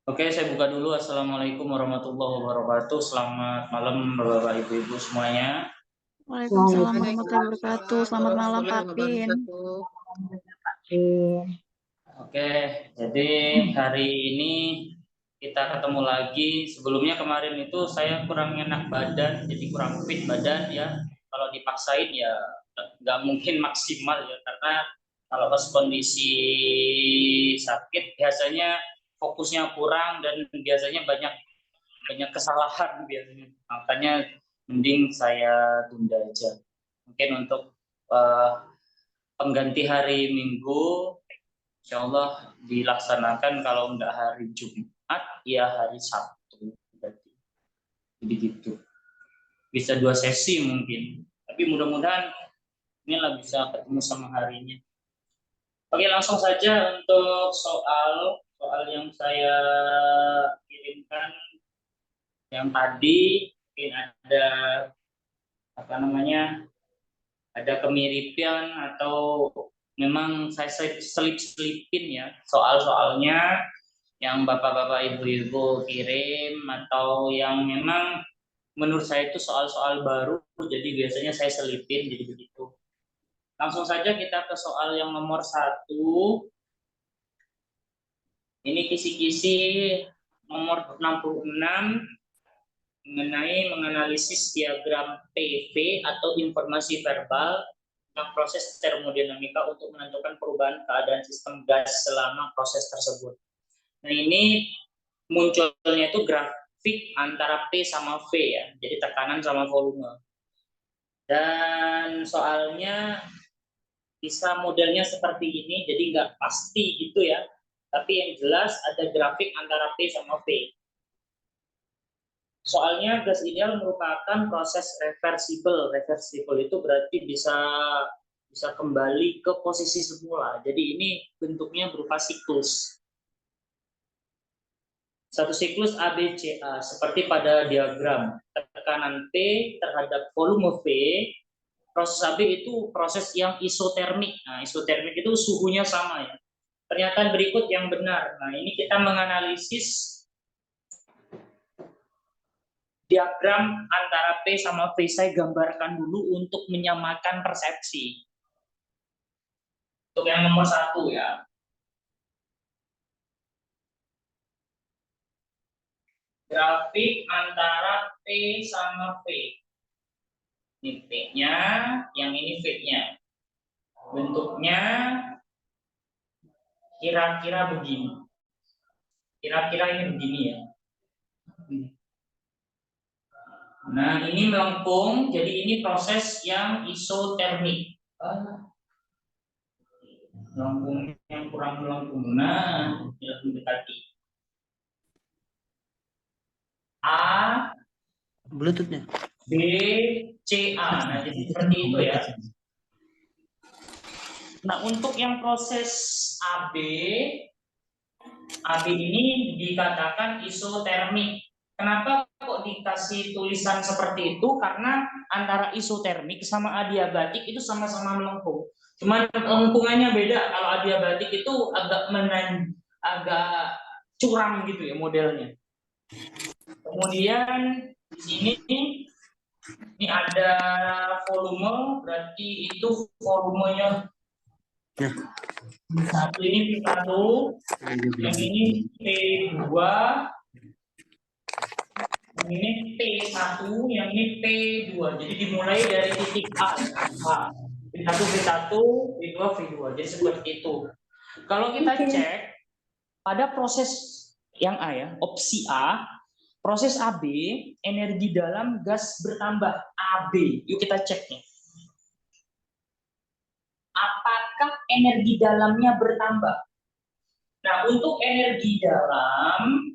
Oke, saya buka dulu. Assalamualaikum warahmatullahi wabarakatuh. Selamat malam, Bapak, Ibu-Ibu semuanya. Waalaikumsalam warahmatullahi wabarakatuh. Waalaikumsalam Selamat malam, warahmatullahi Pak Pin. wabarakatuh. Oke, jadi hari ini kita ketemu lagi. Sebelumnya kemarin itu saya kurang enak badan, jadi kurang fit badan ya. Kalau dipaksain ya nggak mungkin maksimal ya, karena kalau pas kondisi sakit biasanya fokusnya kurang dan biasanya banyak banyak kesalahan biasanya. Makanya mending saya tunda aja. Mungkin untuk eh, pengganti hari Minggu, insya Allah dilaksanakan kalau nggak hari Jumat, ya hari Sabtu. Berarti. Jadi gitu. Bisa 2 sesi mungkin. Tapi mudah-mudahan inilah bisa ketemu sama harinya. Oke, langsung saja untuk soal yang saya kirimkan yang tadi. Mungkin ada apa namanya, ada kemiripan atau memang saya selip-selipin ya soal-soalnya yang bapak-bapak ibu-ibu kirim, atau yang memang menurut saya itu soal-soal baru, jadi biasanya saya selipin, jadi begitu. Langsung saja kita ke soal yang nomor 1. Ini kisi-kisi nomor 66 mengenai menganalisis diagram PV atau informasi verbal tentang proses termodinamika untuk menentukan perubahan keadaan sistem gas selama proses tersebut. Nah, ini munculnya itu grafik antara P sama V ya, jadi tekanan sama volume. Dan soalnya bisa modelnya seperti ini, jadi nggak pasti gitu ya, tapi yang jelas ada grafik antara P sama V. Soalnya gas ideal merupakan proses reversibel. Reversibel itu berarti bisa kembali ke posisi semula. Jadi ini bentuknya berupa siklus. Satu siklus ABCA seperti pada diagram. Tekanan P terhadap volume V, proses AB itu proses yang isotermik. Nah, isotermik itu suhunya sama ya. Pernyataan berikut yang benar. Nah, ini kita menganalisis diagram antara P sama V. Saya gambarkan dulu untuk menyamakan persepsi. Untuk yang nomor 1 ya. Grafik antara P sama V. Ini P-nya, yang ini V-nya. Bentuknya kira-kira begini. Kira-kira ini begini ya. Nah, ini melengkung, jadi ini proses yang isotermik. Melengkung yang kurang melengkung. Nah, kita mendekati. A, Bluetoothnya. B, C, A. Nah, jadi seperti itu ya. Nah, untuk yang proses AB ini dikatakan isotermik. Kenapa kok dikasih tulisan seperti itu? Karena antara isotermik sama adiabatik itu sama-sama melengkung. Cuman lengkungannya beda. Kalau adiabatik itu agak curam gitu ya modelnya. Kemudian di sini ini ada volume, berarti itu volumenya satu ini P1, yang ini P2, yang ini P1, yang ini P2. Jadi dimulai dari titik A. P1, P1, P2, P2. Jadi seperti itu. Kalau kita cek pada proses yang A ya, opsi A, proses AB, energi dalam gas bertambah AB. Yuk kita cek nih. Apakah energi dalamnya bertambah? Nah, untuk energi dalam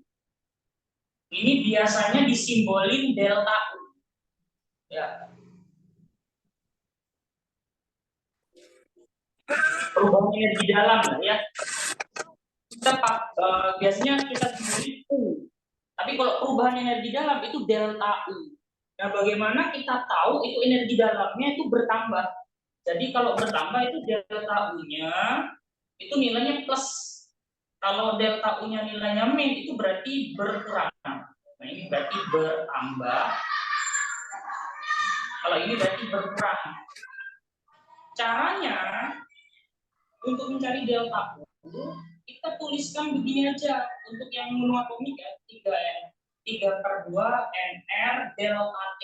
ini biasanya disimbolin delta U. Ya. Perubahan energi dalam ya. Kita biasanya kita simbolin U. Tapi kalau perubahan energi dalam itu delta U. Nah, bagaimana kita tahu itu energi dalamnya itu bertambah? Jadi kalau bertambah itu delta U-nya itu nilainya plus. Kalau delta U-nya nilainya min, itu berarti berkurang. Nah, ini berarti bertambah. Kalau ini berarti berkurang. Caranya, untuk mencari delta U, kita tuliskan begini aja. Untuk yang monoatomik ya, 3/2 NR delta T.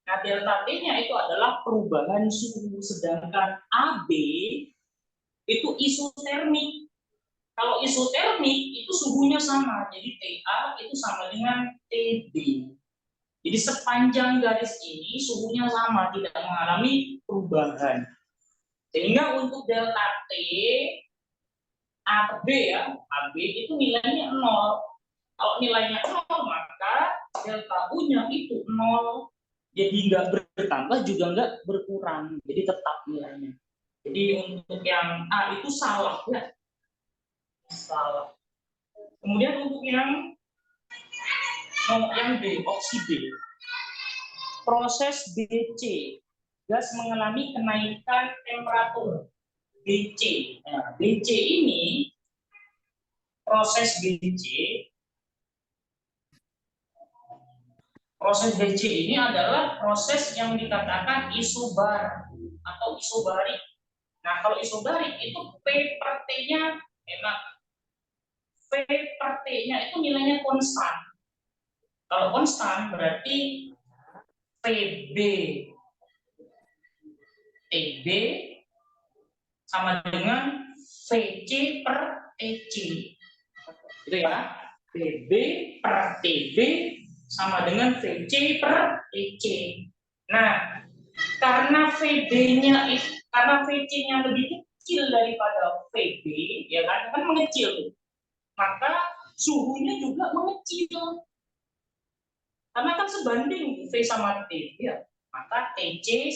Nah, delta T-nya itu adalah perubahan suhu, sedangkan AB itu isotermik. Kalau isotermik itu suhunya sama, jadi TA itu sama dengan TB. Jadi sepanjang garis ini suhunya sama, tidak mengalami perubahan. Sehingga untuk delta T, AB ya, AB itu nilainya 0. Kalau nilainya 0, maka delta U-nya itu 0. Jadi nggak bertambah juga nggak berkurang, jadi tetap nilainya. Jadi untuk yang A itu salah ya, salah. Kemudian untuk yang B, opsi B, proses BC, gas mengalami kenaikan temperatur. BC, nah, BC ini, proses BC ini adalah proses yang dikatakan isobar atau isobarik. Nah, kalau isobarik itu P per T-nya enak. P per T-nya itu nilainya konstan. Kalau konstan berarti PB TB sama dengan VC per TC. Itu ya. PB per TB sama dengan VC per TC. Nah, karena VB-nya karena VC-nya lebih kecil daripada VB, ya kan mengecil. Maka suhunya juga mengecil. Karena kan sebanding V sama T, ya. Maka TC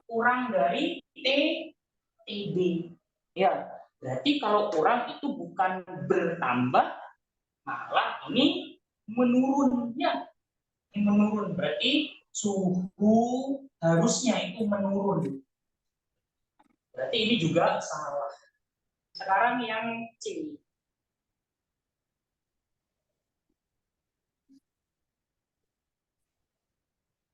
kurang dari TB. Ya, berarti kalau kurang itu bukan bertambah, malah ini menurun, ya. Ini menurun, berarti suhu harusnya itu menurun. Berarti ini juga salah. Sekarang yang C.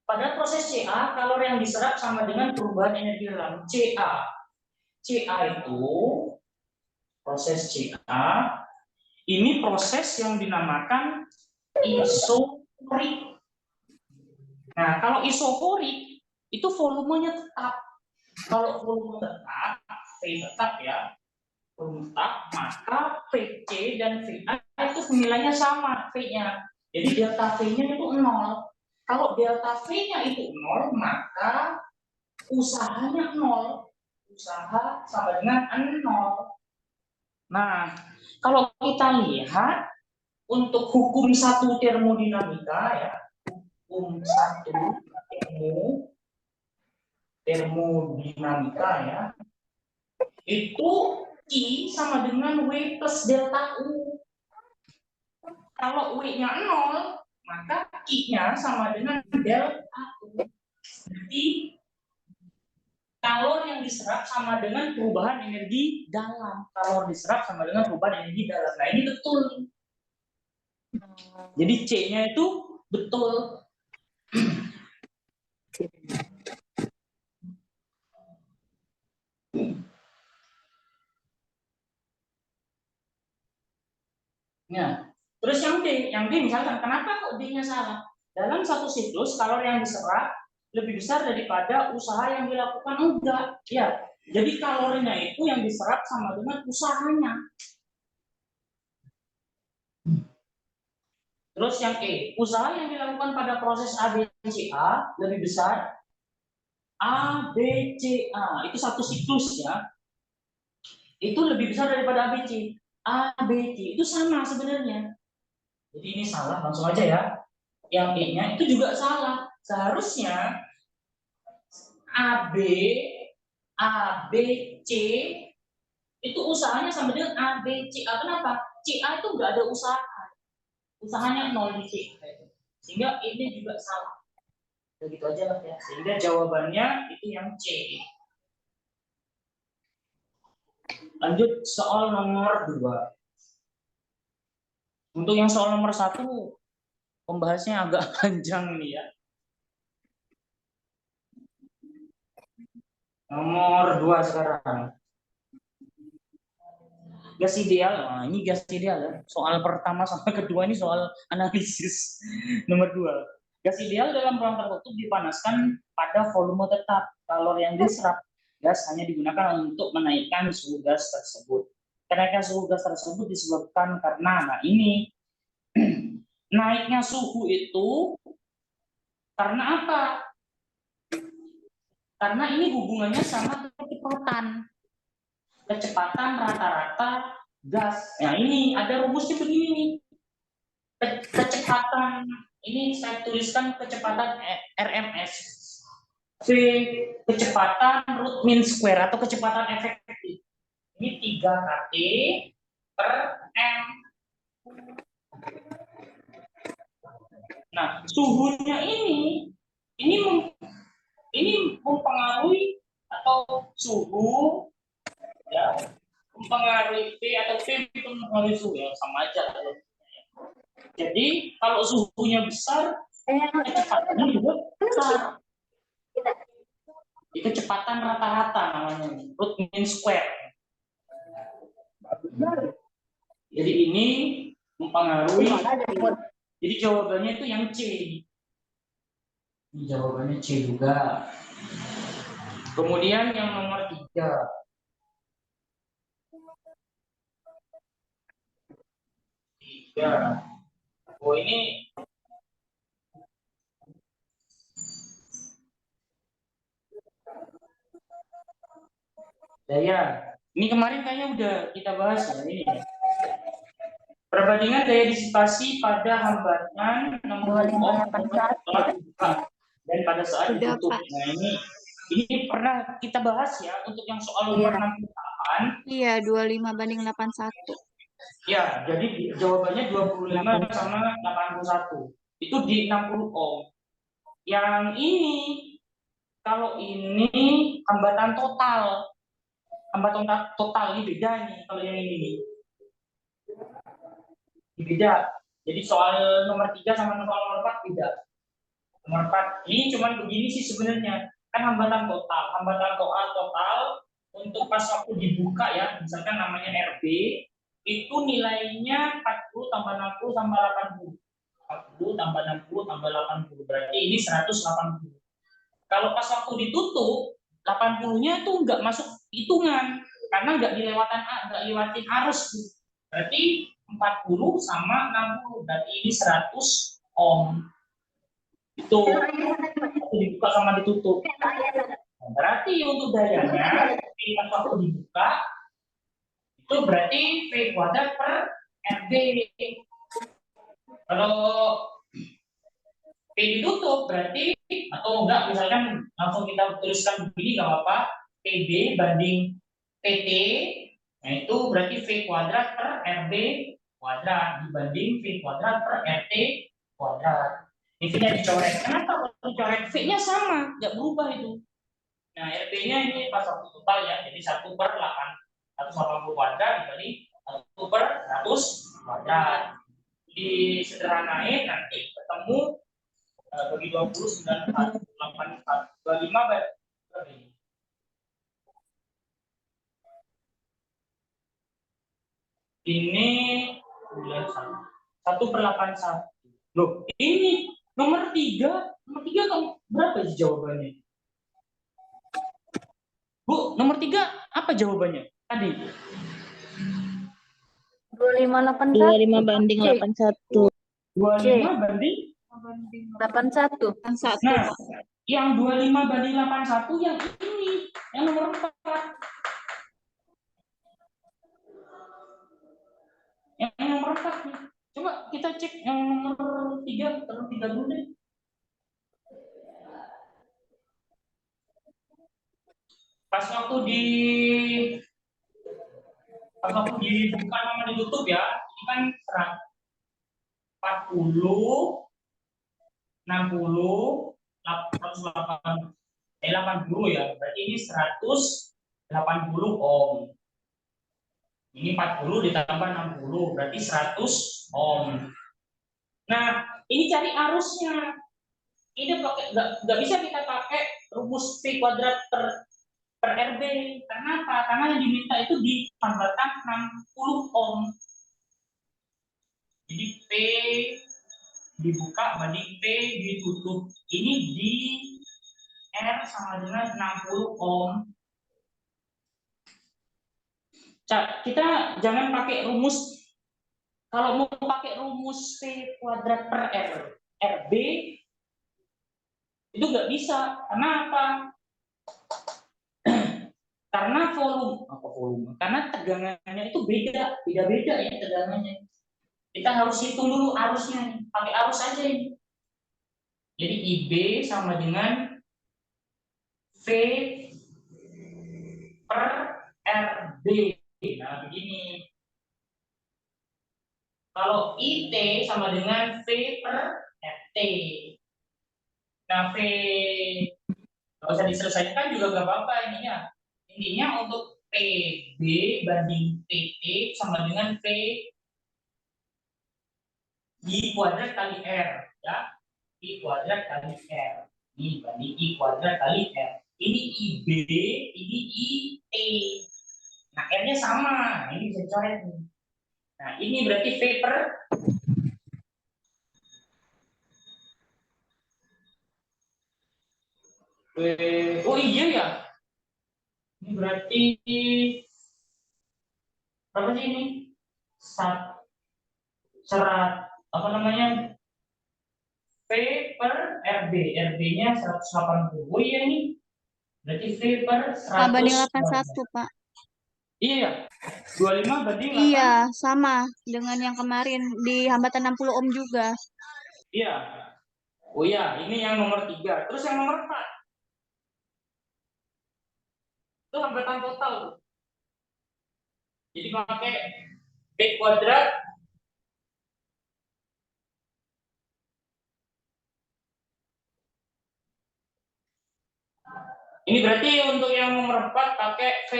Pada proses CA, kalori yang diserap sama dengan perubahan energi dalam CA. CA itu, proses CA, ini proses yang dinamakan isoporik. Nah, kalau isoporik, itu volumenya tetap. Kalau volume tetap, V tetap ya, volume tetap, maka VC dan VA itu nilainya sama, V-nya. Jadi delta V-nya itu 0. Kalau delta V-nya itu 0, maka usahanya 0. Usaha sama dengan 0. Nah, kalau kita lihat untuk hukum satu termodinamika ya, hukum satu termodinamika ya, itu I sama dengan W plus delta U. Kalau W-nya 0, maka I-nya sama dengan delta U. Jadi kalor yang diserap sama dengan perubahan energi dalam. Kalor diserap sama dengan perubahan energi dalam. Nah, ini betul. Jadi C-nya itu betul. Nah, terus yang D misalkan, kenapa kok D-nya salah? Dalam satu siklus, kalor yang diserap lebih besar daripada usaha yang dilakukan. Enggak, ya. Jadi kalorinya itu yang diserap sama dengan usahanya. Terus yang E, usaha yang dilakukan pada proses ABCA lebih besar. ABCA, itu satu siklus ya. Itu lebih besar daripada ABC. ABC itu sama sebenarnya. Jadi ini salah, langsung aja ya. Yang E-nya itu juga salah. Seharusnya AB, ABC itu usahanya sama dengan ABCA. Kenapa? CA itu nggak ada usaha. Usahanya 0 di C. Sehingga ini juga salah. Begitu aja lah ya. Sehingga jawabannya itu yang C. Lanjut soal nomor 2. Untuk yang soal nomor 1, pembahasnya agak panjang nih ya. Nomor 2 sekarang. Gas ideal, nah, ini gas ideal ya. Soal pertama sama kedua ini soal analisis. Nomor 2. Gas ideal dalam ruang tertutup dipanaskan pada volume tetap. Kalor yang diserap gas hanya digunakan untuk menaikkan suhu gas tersebut. Kenaikan suhu gas tersebut disebabkan karena, nah ini, naiknya suhu itu karena apa? Karena ini hubungannya sama kecepatan rata-rata gas. Nah ini ada rumusnya begini nih. Kecepatan, ini saya tuliskan kecepatan RMS. V kecepatan root mean square atau kecepatan efektif. Ini 3 kT per M. Nah, suhunya ini mempengaruhi atau suhu ya, mempengaruhi P atau P itu mempengaruhi suhu ya, sama aja. Jadi kalau suhunya besar, kecepatannya juga besar. Itu kecepatan rata-rata namanya, root mean square. Jadi ini mempengaruhi. Jadi jawabannya itu yang C. Ini jawabannya C juga. Kemudian yang nomor 3. Oh ini daya. Ini kemarin kayaknya udah kita bahas ya ini. Perbandingan daya disipasi pada hambatan 60 ohm dan pada saat Udah, ditutup. Pak. Nah ini pernah kita bahas ya untuk yang soal nomor 68. Iya, 25:81. Ya, jadi jawabannya 25 sama 81. Itu di 60 ohm. Yang ini, kalau ini hambatan total. Hambatan total ini beda nih kalau yang ini nih. Ini beda. Jadi soal nomor 3 sama soal nomor 4 beda. Nomor 4 ini cuma begini sih sebenarnya. Kan hambatan total. Hambatan total untuk pas waktu dibuka ya, misalkan namanya RB, itu nilainya 40 tambah 60 tambah 80. 40 tambah 60 tambah 80. Berarti ini 180. Kalau pas waktu ditutup, 80-nya itu nggak masuk hitungan karena nggak lewatin arus. Berarti 40 sama 60, berarti ini 100 ohm. Itu dibuka sama ditutup. Nah, berarti untuk dayanya pas waktu dibuka itu berarti V kuadrat per RB. Kalau P ditutup berarti, atau enggak misalkan langsung kita tuliskan begini nggak apa-apa, PB banding PT, nah itu berarti V kuadrat per RB kuadrat dibanding V kuadrat per RT kuadrat. Ini V-nya dicoret. Kenapa dicoret? V-nya sama, nggak berubah itu. Nah, RP-nya ini pas waktu total ya, jadi 1/180 kuadrat dibanding 1/100 kuadrat. Disederhanain nanti ketemu bagi 20, 94, 84, 25 berarti. Ini 1/81. Loh, ini nomor 3 kamu berapa sih jawabannya? Bu, nomor 3 apa jawabannya? Tadi 25 banding 81. 25 banding 81. Nah, yang 25 banding 81 yang ini, yang nomor 4. Yang nomor 4 nih. Coba kita cek yang nomor 3, terus 3 dulu deh. Pas waktu dibuka sama ditutup ya, ini kan 40, 60, 80 ya, berarti ini 180 ohm. Ini 40 ditambah 60 berarti 100 ohm. Nah, ini cari arusnya. Ini pakai nggak bisa kita pakai rumus P kuadrat per RB. Karena apa? Karena yang diminta itu di hambatan 60 ohm. Jadi P dibuka banding P ditutup. Ini di R sama dengan 60 ohm. Kita jangan pakai rumus. Kalau mau pakai rumus P kuadrat per RB itu nggak bisa. Karena apa? Karena volume. Karena tegangannya itu beda-beda ya tegangannya. Kita harus hitung dulu arusnya, pakai arus aja ini. Jadi IB sama dengan V per RB. Nah, begini. Kalau IT sama dengan V per RT. Nah, V nggak usah diselesaikan juga nggak apa-apa ininya. Intinya untuk PB banding PT sama dengan V I kuadrat kali R. Ya. I kuadrat kali R. Ini banding I kuadrat kali R. Ini IB, ini IT. Nah, R-nya sama. Nah, ini bisa coret nih. Nah, ini berarti V per oh iya ya. Ini berarti berapa sih ini? Serat apa namanya? V per RB. RB-nya 180. Oh iya ini. Berarti V per Banding 100. 81, Pak. Iya ya. 25 banding 8. Iya, sama dengan yang kemarin di hambatan 60 ohm juga. Iya. Oh iya, ini yang nomor 3. Terus yang nomor 4. Itu hambatan total. Jadi pakai P kuadrat ini berarti untuk yang nomor 4 pakai V.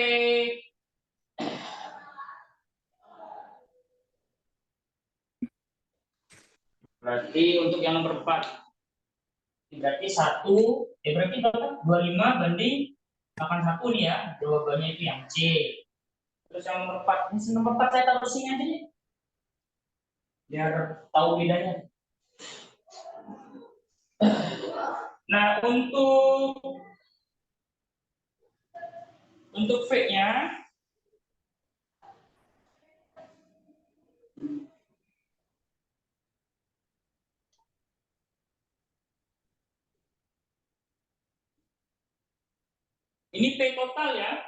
Berarti untuk yang nomor 4 berarti 1 berarti berapa? 25 banding 81 nih ya. Jawabannya itu yang C. Terus yang nomor 4, ini nomor 4 saya taruh sini aja nih. Biar tahu bedanya. Nah, untuk V-nya ini P total ya.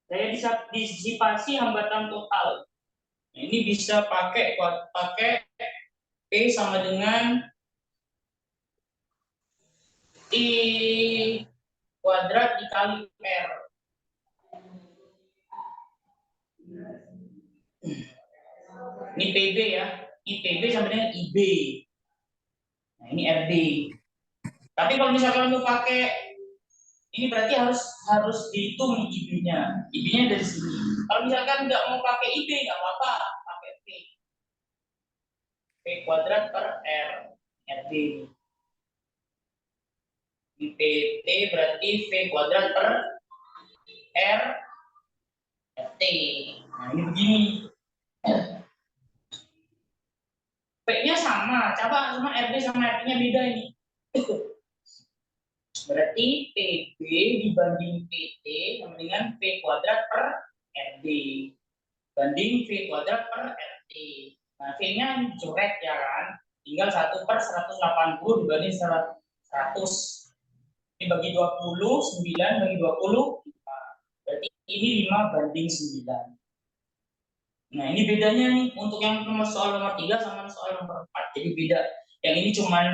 Saya disipasi hambatan total. Nah, ini bisa pakai P sama dengan I kuadrat dikali R. Ini PB ya. IPB sama dengan IB. Nah, ini RB. Tapi kalau misalkan mau pakai ini berarti harus dihitung IB-nya. IB-nya dari sini. Kalau misalkan nggak mau pakai IB nggak apa-apa, pakai P. P kuadrat per R. RB. Ini PT berarti V kuadrat per R RT. Nah, ini begini. P-nya sama, cuma RB sama RT-nya beda ini. Berarti PB dibanding PT sama dengan P kuadrat per RB. Banding V kuadrat per RT. Nah, V-nya coret ya kan. Tinggal 1 per 180 dibanding 100. Ini bagi 20, 9 bagi 20. Berarti ini 5 banding 9. Nah, ini bedanya nih untuk yang soal nomor 3 sama soal nomor 4. Jadi beda. Yang ini cuman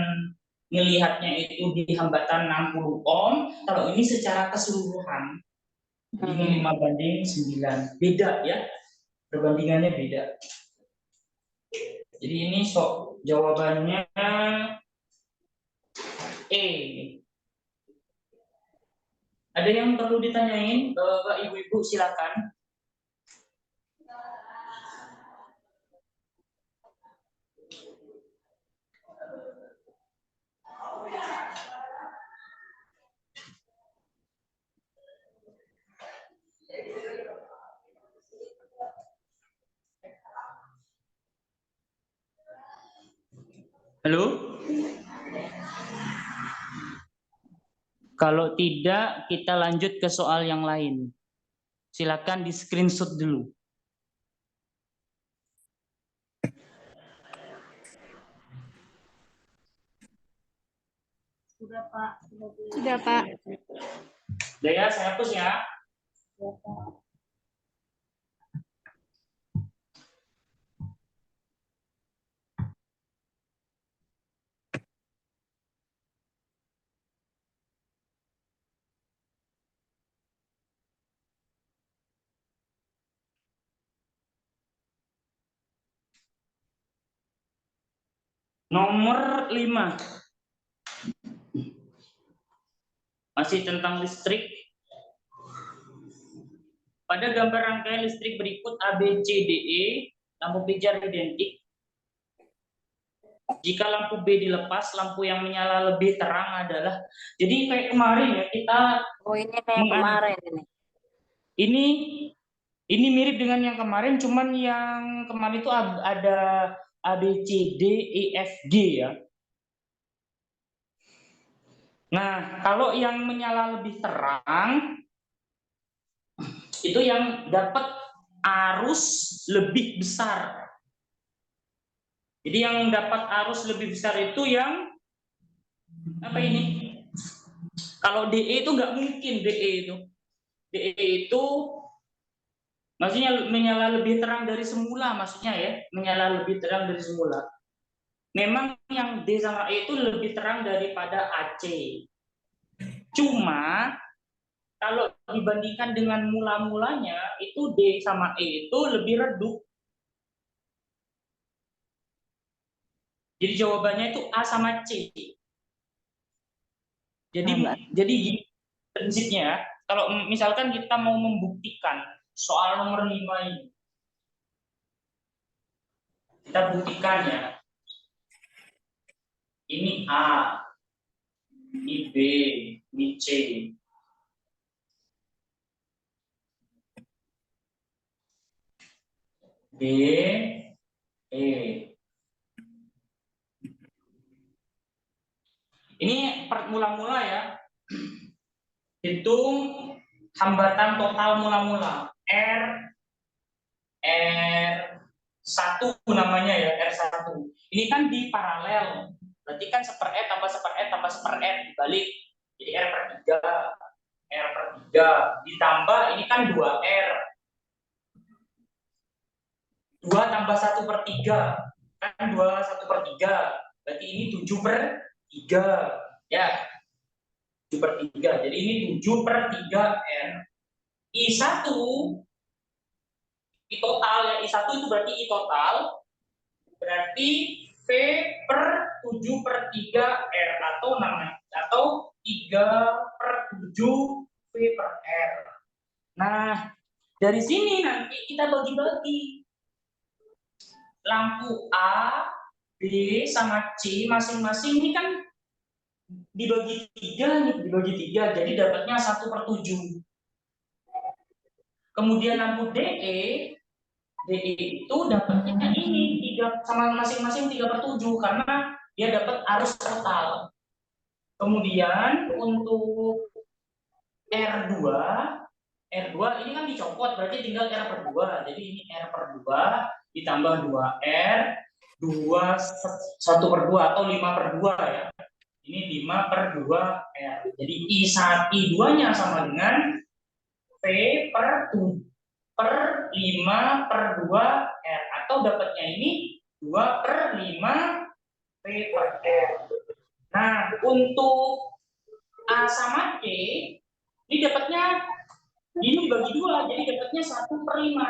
ngelihatnya itu di hambatan 60 ohm, kalau ini secara keseluruhan. Jadi ini 5 banding 9. Beda ya. Perbandingannya beda. Jadi ini jawabannya E. Ada yang perlu ditanyain, Bapak Ibu-ibu silakan. Halo? Kalau tidak, kita lanjut ke soal yang lain. Silakan di screenshot dulu. Sudah, Pak. Sudah, Pak. Udah ya, saya hapus ya. Nomor 5. Masih tentang listrik. Pada gambar rangkaian listrik berikut ABCDE, lampu pijar identik. Jika lampu B dilepas, lampu yang menyala lebih terang adalah. Jadi kayak kemarin ya, kita Oh, ini kayak kemarin ini. Ini mirip dengan yang kemarin, cuman yang kemarin itu ada A, B, C, D, E, F, G ya. Nah, kalau yang menyala lebih terang, itu yang dapat arus lebih besar. Jadi yang dapat arus lebih besar itu yang, apa ini? Kalau DE itu nggak mungkin DE itu. DE itu maksudnya menyala lebih terang dari semula, maksudnya ya, menyala lebih terang dari semula. Memang yang D sama E itu lebih terang daripada AC. Cuma kalau dibandingkan dengan mula-mulanya itu D sama E itu lebih redup. Jadi jawabannya itu A sama C. Jadi gini prinsipnya ya, kalau misalkan kita mau membuktikan soal nomor 5 ini. Kita buktikan ya. Ini A, ini B, ini C. D, E. Ini mula-mula ya. Hitung hambatan total mula-mula. R1 namanya ya, R1. Ini kan di paralel. Berarti kan 1/n tambah 1/n tambah 1/n dibalik. Jadi R/3 ditambah ini kan 2R. 2 tambah 1/3 kan 1/3. Berarti ini 7/3 ya. 7/3. Jadi ini 7/3R. I1 I total ya, I1 itu berarti I total, berarti V per 7/3R atau 3/7 V per R. Nah, dari sini nanti kita bagi-bagi. Lampu A, B, sama C masing-masing ini kan dibagi 3 nih, dibagi 3, jadi dapatnya 1/7. Kemudian lampu DE itu dapatnya ini 3 sama masing-masing 3/7 karena dia dapat arus total. Kemudian untuk R2 ini kan dicopot berarti tinggal R/2. Jadi ini R/2 ditambah 2R 1/2 atau 5/2 ya. Ini 5/2R. Jadi I2-nya sama dengan V per 5/2R atau dapatnya ini 2/5 V per R. Nah, untuk A sama C ini dapatnya ini dibagi 2, jadi dapatnya 1/5.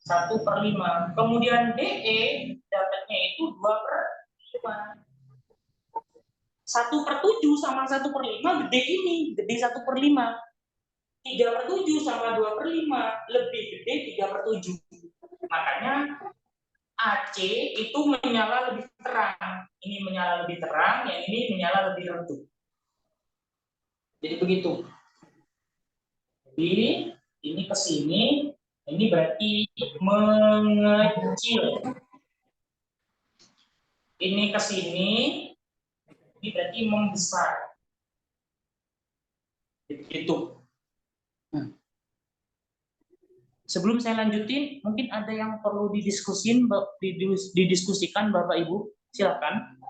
1/5. Kemudian DE dapatnya itu 2/5. 1/7 sama 1/5 gede ini, gede 1/5. 3/7 sama 2/5 lebih gede 3/7. Makanya AC itu menyala lebih terang. Ini menyala lebih terang, yang ini menyala lebih redup. Jadi begitu. Jadi ini ke sini, ini berarti mengecil. ini ke sini, ini berarti membesar. Itu. Sebelum saya lanjutin, mungkin ada yang perlu didiskusikan Bapak Ibu. Silakan.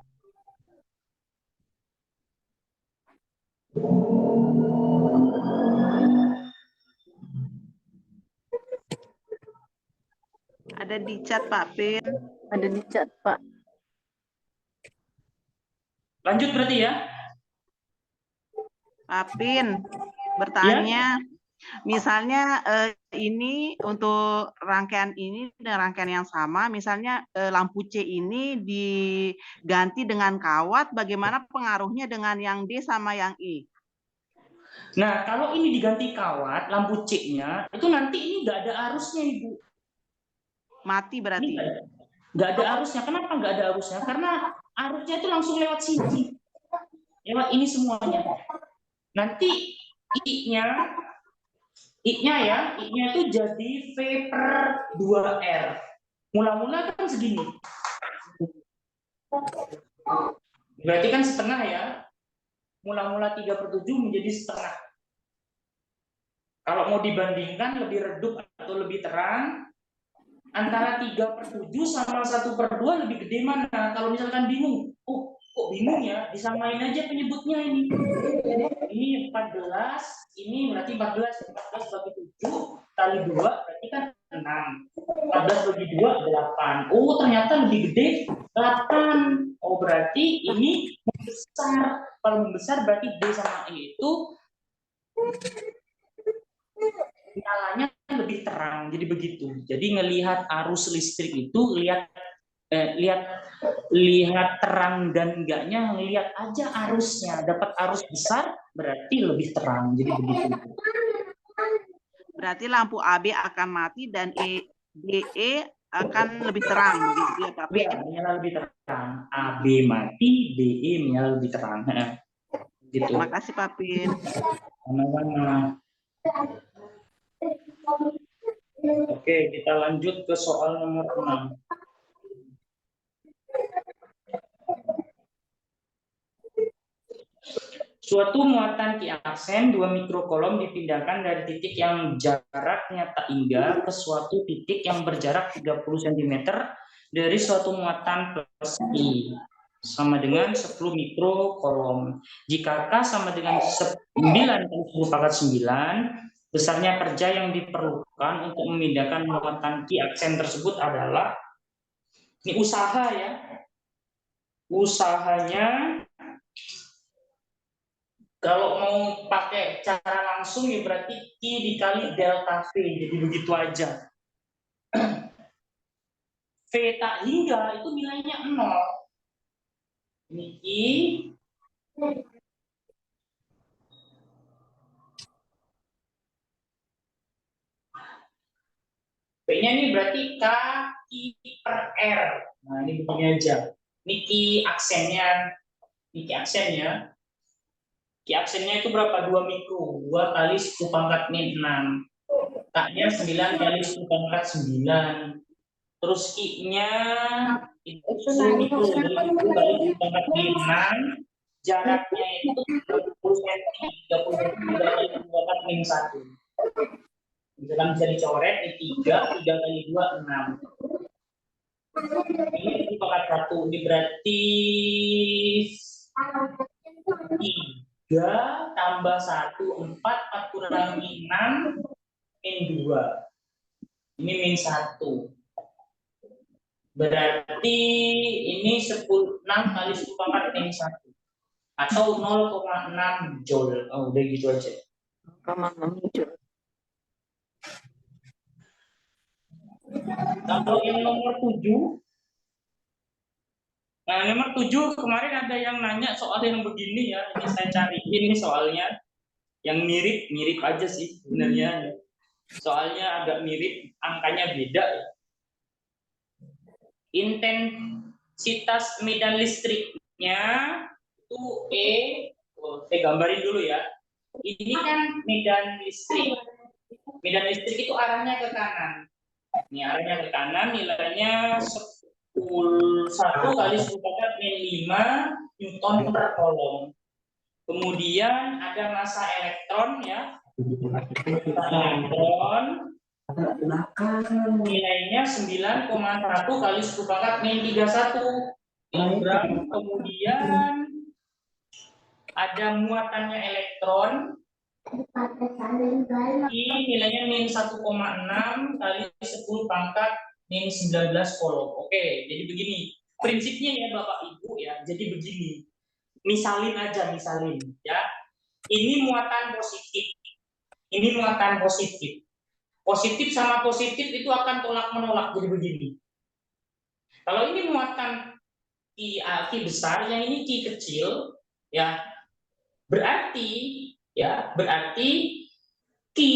Ada di chat Pak Pin. Ada di chat, Pak. Lanjut berarti ya. Pak Pin bertanya, misalnya ini untuk rangkaian ini dengan rangkaian yang sama, misalnya lampu C ini diganti dengan kawat, bagaimana pengaruhnya dengan yang D sama yang E? Nah, kalau ini diganti kawat, lampu C-nya, itu nanti ini nggak ada arusnya, Ibu. Mati berarti. Nggak ada arusnya. Kenapa nggak ada arusnya? Karena arusnya itu langsung lewat sini. Lewat ini semuanya. Nanti I-nya ya, I-nya itu jadi V per 2R. Mula-mula kan segini. Berarti kan setengah ya. Mula-mula 3/7 menjadi setengah. Kalau mau dibandingkan lebih redup atau lebih terang, antara 3/7 sama 1/2 lebih gede mana? Kalau misalkan bingung, oh kok bingung ya? Disamain aja penyebutnya ini. Ini 14, ini berarti 14 bagi 7 kali 2 berarti kan 6. 14 bagi 2 8. Oh, ternyata lebih gede 8. Oh, berarti ini membesar. Kalau membesar berarti D sama E itu nyalanya lebih terang. Jadi begitu. Jadi ngelihat arus listrik itu lihat terang dan enggaknya, ngelihat aja arusnya. Dapat arus besar berarti lebih terang. Jadi begitu. Berarti lampu AB akan mati dan DE akan lebih terang begitu ya Pak Pin? Ya, menyala lebih terang. AB mati, DE menyala lebih terang. Gitu. Terima kasih Pak Pin. Sama-sama. Oke, kita lanjut ke soal nomor 6. Suatu muatan Ki aksen 2 mikrokolom dipindahkan dari titik yang jaraknya tak hingga ke suatu titik yang berjarak 30 cm dari suatu muatan plus I sama dengan 10 mikrokolom. Jika K sama dengan 9 kali 10 pangkat 9, besarnya kerja yang diperlukan untuk memindahkan muatan Ki aksen tersebut adalah, ini usaha ya. Usahanya kalau mau pakai cara langsung ya berarti I dikali delta V, jadi begitu aja. V tak hingga itu nilainya 0. Ini I. V-nya ini berarti K I per R. Nah ini begini aja. Ini Ki aksennya. Ini Ki aksennya. Ki aksennya itu berapa? 2 mikro. 2 kali 10 pangkat 6. K-nya 9 kali 10 pangkat 9. Terus I-nya itu 10 mikro. Jadi 10 kali 10 pangkat 6. Jaraknya itu 30 cm. 30 cm kali 10 pangkat 1. Misalkan bisa dicoret, ini 3 kali 2, 6. Ini 10 pangkat 1. Ini berarti 3 tambah 1, 4, 4 kurangi 6, min 2. Ini min 1. Berarti ini 6 kali 10 pangkat min 1. Atau 0,6 joule. Oh, udah gitu aja. 0,6 joule. Kalau yang nomor 7, nah nomor 7 kemarin ada yang nanya soal yang begini ya. Ini saya cari ini soalnya yang mirip aja sih sebenarnya. Soalnya agak mirip, angkanya beda ya. Intensitas medan listriknya itu E. Saya gambarin dulu ya. Ini kan medan listrik. Medan listrik itu arahnya ke kanan. Ini arahnya ke kanan, nilainya 1 kali 10 pangkat min 5 Newton per kolom. Kemudian ada massa elektron ya. Massa elektron nilainya 9,1 kali 10 pangkat min 31 kilogram. Kemudian ada muatannya elektron. Ini nilainya min 1,6 kali 10 pangkat min 19 kolom. Oke, jadi begini. Prinsipnya ya Bapak Ibu ya. Jadi begini. Misalin ya. Ini muatan positif. Ini muatan positif. Positif sama positif itu akan tolak menolak, jadi begini. Kalau ini muatan Ki besar, yang ini Ki kecil, ya berarti Ki,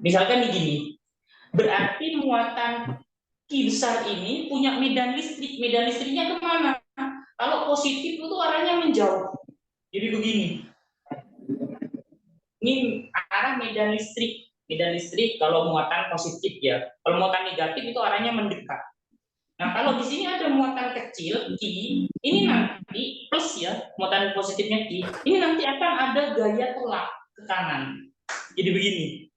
misalkan begini, berarti muatan Ki besar ini punya medan listrik. Medan listriknya kemana? Kalau positif itu arahnya menjauh. Jadi begini. Ini arah medan listrik. Medan listrik kalau muatan positif ya. Kalau muatan negatif itu arahnya mendekat. Nah, kalau di sini ada muatan kecil Ki, ini nanti plus ya, muatan positifnya Ki, ini nanti akan ada gaya tolak ke kanan. Jadi begini.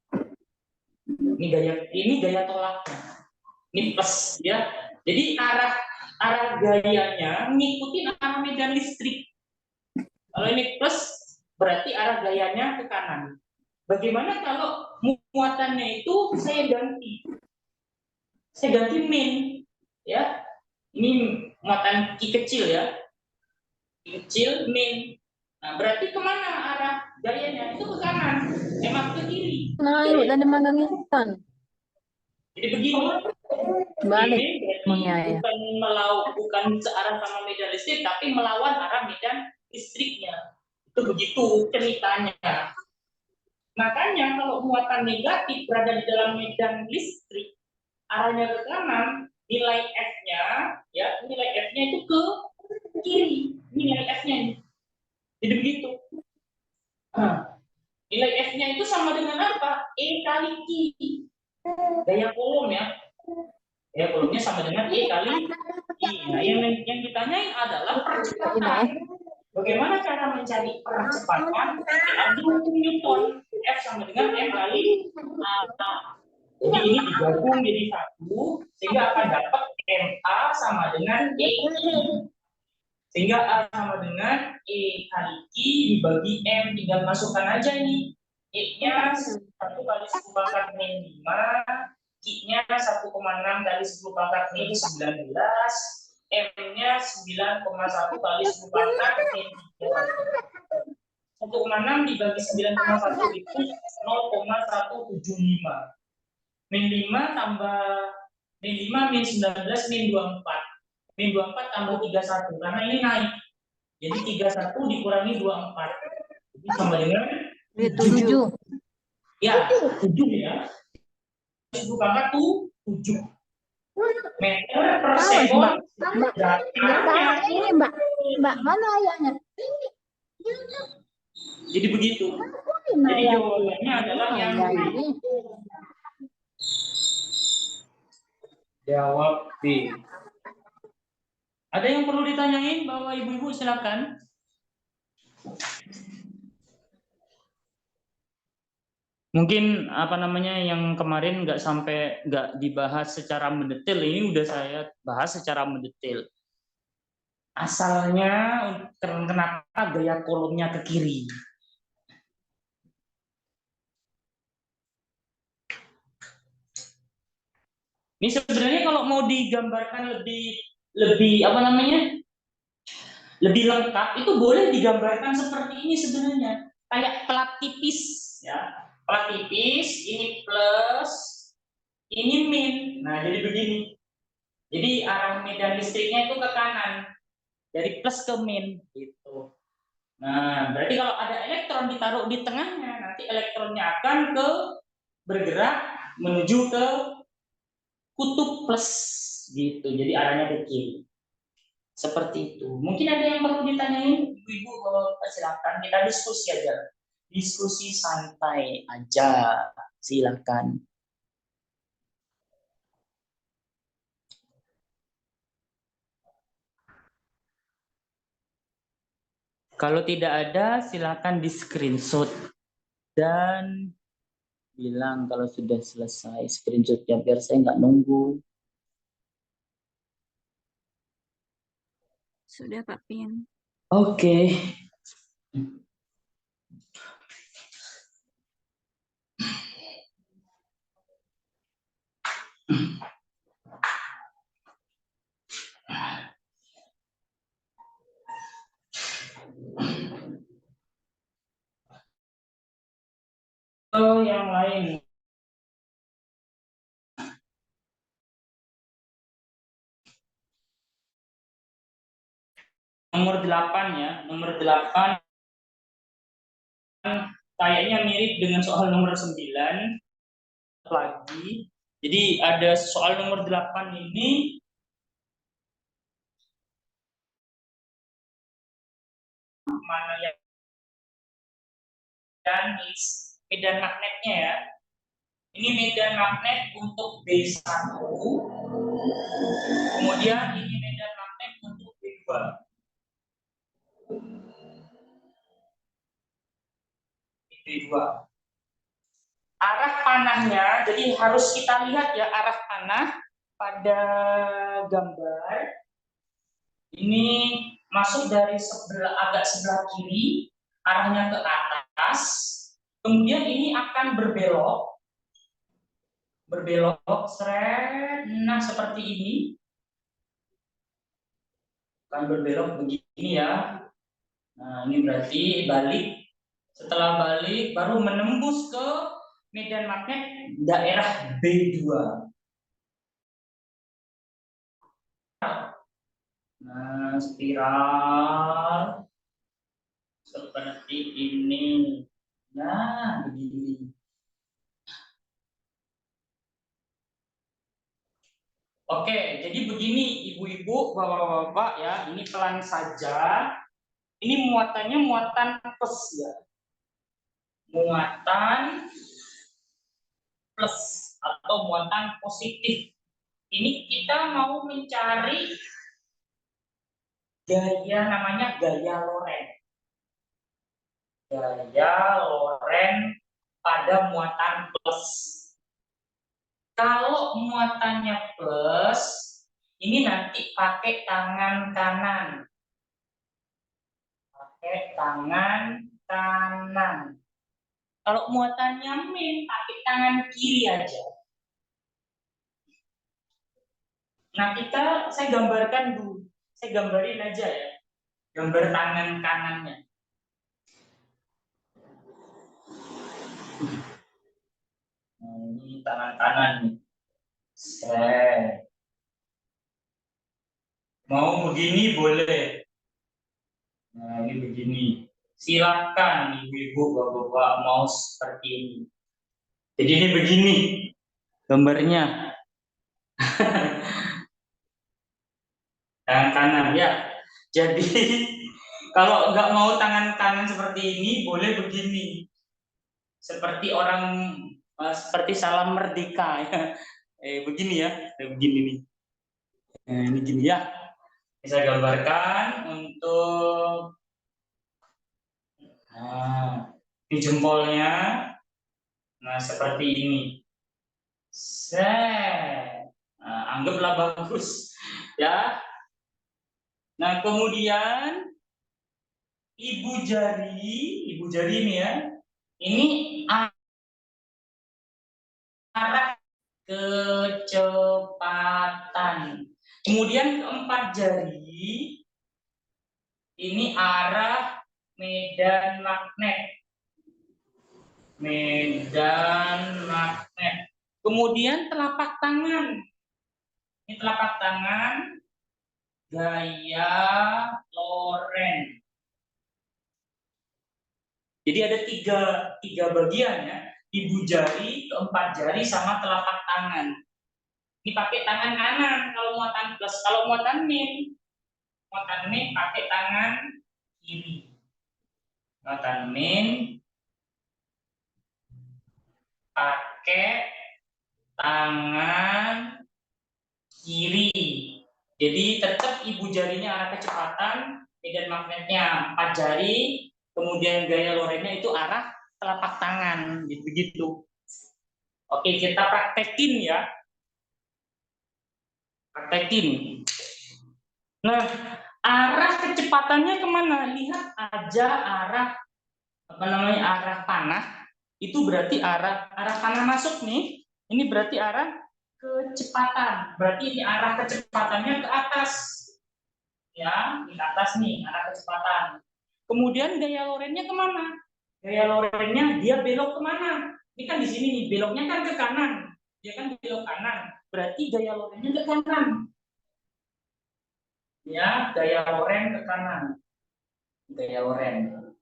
Ini gaya tolaknya. Ini plus ya. Jadi arah gayanya mengikuti arah medan listrik. Kalau ini plus berarti arah gayanya ke kanan. Bagaimana kalau muatannya itu saya ganti? Saya ganti min ya. Ini muatan Ki kecil ya. Ki kecil min. Nah, berarti kemana arah gayanya? Itu ke kanan, emang ke kiri. Nah, ibu tadi magangin. Jadi begini. Balik. Ini berarti bukan searah sama medan listrik, tapi melawan arah medan listriknya. Itu begitu ceritanya. Makanya kalau muatan negatif berada di dalam medan listrik, arahnya ke kanan, nilai F-nya, ya nilai F-nya itu ke kiri. Ini nilai F-nya ini. Jadi begitu. Nah, nilai F-nya itu sama dengan apa? E kali Q. Gaya kolom ya. Gaya kolomnya sama dengan E kali Q. Nah, yang ditanyain adalah percepatan. Bagaimana cara mencari percepatan? Ambil Newton. F sama dengan M kali A. Jadi ini digabung jadi satu, sehingga akan dapat MA sama dengan E. Sehingga A sama dengan E kali Q dibagi M. Tinggal masukkan aja ini. E-nya 1 kali 10 pangkat min 5. Q-nya 1,6 kali 10 pangkat min 19. M-nya 9,1 kali 10 pangkat min 3. 1,6 dibagi 9,1 itu 0,175. Min 5 tambah min 5 min 19 min 24. Min 24 tambah 31 karena ini naik. Jadi 31 dikurangi 24. Jadi sama dengan 7. Ya, 7 ya. 10 pangkat 7 meter per sekon. Ini Mbak mana ayahnya? Jadi begitu. Jadi jawabannya adalah yang B. Jawab B. Ada yang perlu ditanyain, Bapak Ibu-ibu silakan. Mungkin apa namanya yang kemarin nggak dibahas secara mendetail, ini udah saya bahas secara mendetail. Asalnya kenapa gaya kolomnya ke kiri? Ini sebenarnya kalau mau digambarkan lebih apa namanya? Lebih lengkap itu boleh digambarkan seperti ini sebenarnya. Kayak plat tipis ya. Plat tipis, ini plus, ini min. Nah, jadi begini. Jadi arah medan listriknya itu ke kanan. Dari plus ke min gitu. Nah, berarti kalau ada elektron ditaruh di tengahnya, nanti elektronnya akan bergerak menuju ke kutub plus gitu. Jadi arahnya ke kiri. Seperti itu. Mungkin ada yang perlu ditanyain, Ibu-ibu, silakan kita diskusi aja. Diskusi santai aja. Silakan. Kalau tidak ada, silakan di screenshot dan bilang kalau sudah selesai screenshotnya biar saya nggak nunggu. Sudah Pak Pin. Oke. Oh, yang lain. Nomor 8 ya, nomor 8 kayaknya mirip dengan soal nomor 9 lagi. Jadi ada soal nomor 8 ini mana yang dan medan magnetnya ya. Ini medan magnet untuk B1. Kemudian ini medan magnet untuk B2. B2. Arah panahnya, jadi harus kita lihat ya arah panah pada gambar. Ini masuk dari agak sebelah kiri, arahnya ke atas. Kemudian ini akan berbelok, seret. Nah seperti ini. Akan berbelok begini ya. Nah ini berarti balik. Setelah balik baru menembus ke medan magnet daerah B2. Nah, spiral seperti ini. Nah, begini. Oke, jadi begini ibu-ibu, bapak-bapak ya, ini pelan saja. Ini muatannya muatan plus ya. Muatan plus atau muatan positif. Ini kita mau mencari gaya, namanya gaya Lorentz. Gaya Lorentz pada muatan plus. Kalau muatannya plus, ini nanti pakai tangan kanan. Pakai tangan kanan. Kalau muatannya min, pakai tangan kiri aja. Nah, saya gambarkan dulu. Saya gambarin aja ya. Gambar tangan kanannya. Nah, ini tangan kanan nih. Mau begini boleh. Nah, ini begini. Silakan ibu-ibu, bapak-bapak mau seperti ini. Jadi ini begini gambarnya. Tangan kanan ya. Jadi kalau nggak mau tangan kanan seperti ini, boleh begini. Seperti orang seperti salam merdeka ya. Begini ya, begini nih. Ini gini ya. Bisa gambarkan untuk ini jempolnya. Nah, seperti ini. Nah, anggaplah bagus ya. Nah, kemudian ibu jari ini ya. Ini arah kecepatan. Kemudian keempat jari ini arah medan magnet. Medan magnet. Kemudian telapak tangan. Ini telapak tangan gaya Lorentz. Jadi ada tiga bagian ya. Ibu jari, keempat jari, sama telapak tangan. Ini pakai tangan kanan kalau muatan plus. Kalau muatan min pakai tangan kiri. Muatan min pakai tangan kiri. Jadi tetap ibu jarinya arah kecepatan, medan magnetnya 4 jari, kemudian gaya Lorentz-nya itu arah telapak tangan, gitu-gitu. Oke, kita praktekin ya. Praktekin. Nah, arah kecepatannya kemana? Lihat aja arah arah panah. Itu berarti arah panah masuk nih. Ini berarti arah kecepatan. Berarti ini arah kecepatannya ke atas. Ya, di atas nih arah kecepatan. Kemudian gaya Lorentz-nya kemana? Gaya Lorentz-nya dia belok kemana? Ini kan di sini nih, beloknya kan ke kanan. Dia kan belok kanan. Berarti gaya Lorentz-nya ke kanan. Ya, gaya Lorentz ke kanan. Gaya Lorentz.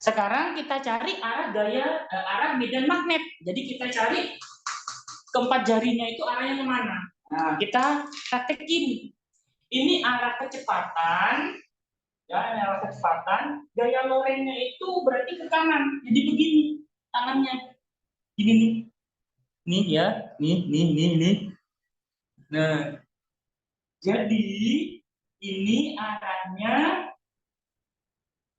Sekarang kita cari arah medan magnet. Jadi kita cari keempat jarinya itu arahnya kemana? Nah, kita praktekin. Ini arah kecepatan, ya, ini arah kecepatan. Gaya Lorentz-nya itu berarti ke kanan. Jadi begini tangannya, ini nih ya, nih. Nah, jadi ini arahnya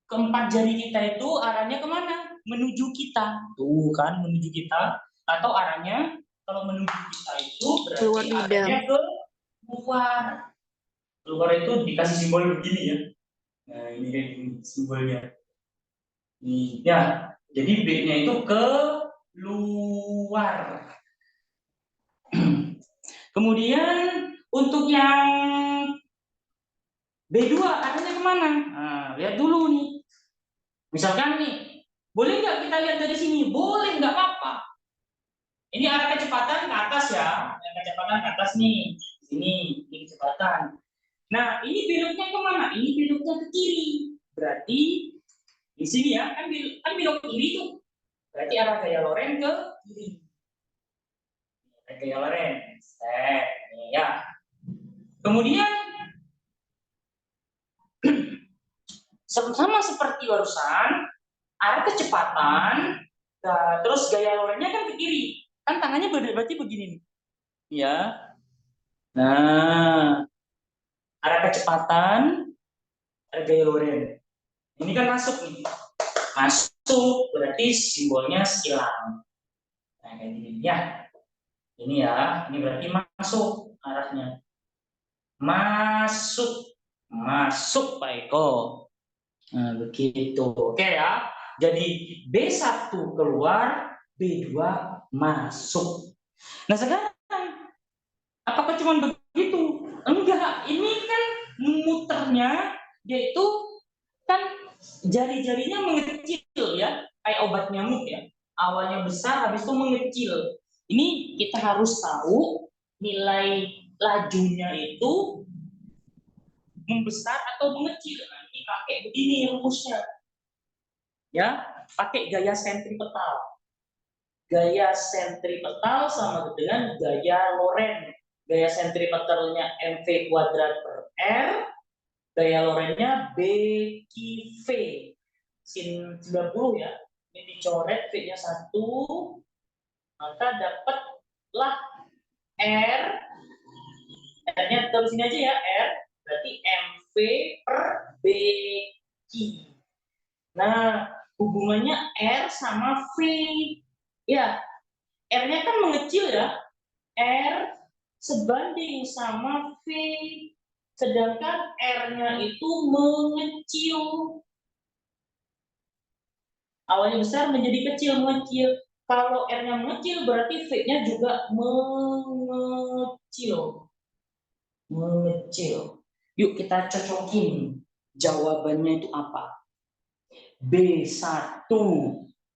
keempat jari kita itu arahnya kemana? Menuju kita, tuh kan menuju kita. Atau arahnya kalau menuju kita itu berarti Keluar bidang. arahnya ke luar. Keluar itu dikasih simbol begini ya. Nah, ini kayak gini simbolnya. Nih, ya. Jadi B-nya itu ke luar. Kemudian untuk yang B2 arahnya kemana? Nah, lihat dulu nih. Misalkan nih, boleh nggak kita lihat dari sini? Boleh, nggak apa-apa. Ini arah kecepatan ke atas ya. Arah kecepatan ke atas nih. Ini kecepatan. Nah, ini beloknya kemana? Ini beloknya ke kiri. Berarti di sini ya, kan belok kiri tuh. Berarti arah gaya Lorentz ke kiri. Arah gaya Lorentz. Nih ya. Kemudian sama seperti barusan, arah kecepatan, terus gaya Lorentz-nya kan ke kiri. Kan tangannya berarti begini nih. Ya. Nah, arah kecepatan, arah gaya Lorentz. Ini kan masuk nih. Masuk berarti simbolnya silang. Nah, kayak gini ya. Ini ya, ini berarti masuk arahnya. Masuk. Masuk Pak Eko. Nah, begitu. Oke ya. Jadi B1 keluar, B2 masuk. Nah, sekarang apakah cuma begitu? Enggak, ini kan muternya yaitu kan jari-jarinya mengecil ya, kayak obat nyamuk ya. Awalnya besar, habis itu mengecil. Ini kita harus tahu nilai lajunya itu membesar atau mengecil. Nanti pakai begini rumusnya. Ya, pakai gaya sentripetal. Gaya sentripetal sama dengan gaya Lorentz. Gaya sentripetalnya mv kuadrat per r, gaya Lorentz-nya BQV. Sin 90 ya. Ini dicoret V-nya 1, maka dapatlah R. R-nya taruh sini aja ya, R. Berarti MV per BQ. Nah, hubungannya R sama V. Ya, R-nya kan mengecil ya. R sebanding sama V. Sedangkan R-nya itu mengecil. Awalnya besar menjadi kecil, mengecil. Kalau R-nya mengecil berarti V-nya juga mengecil. Mengecil. Yuk kita cocokin. Jawabannya itu apa? B1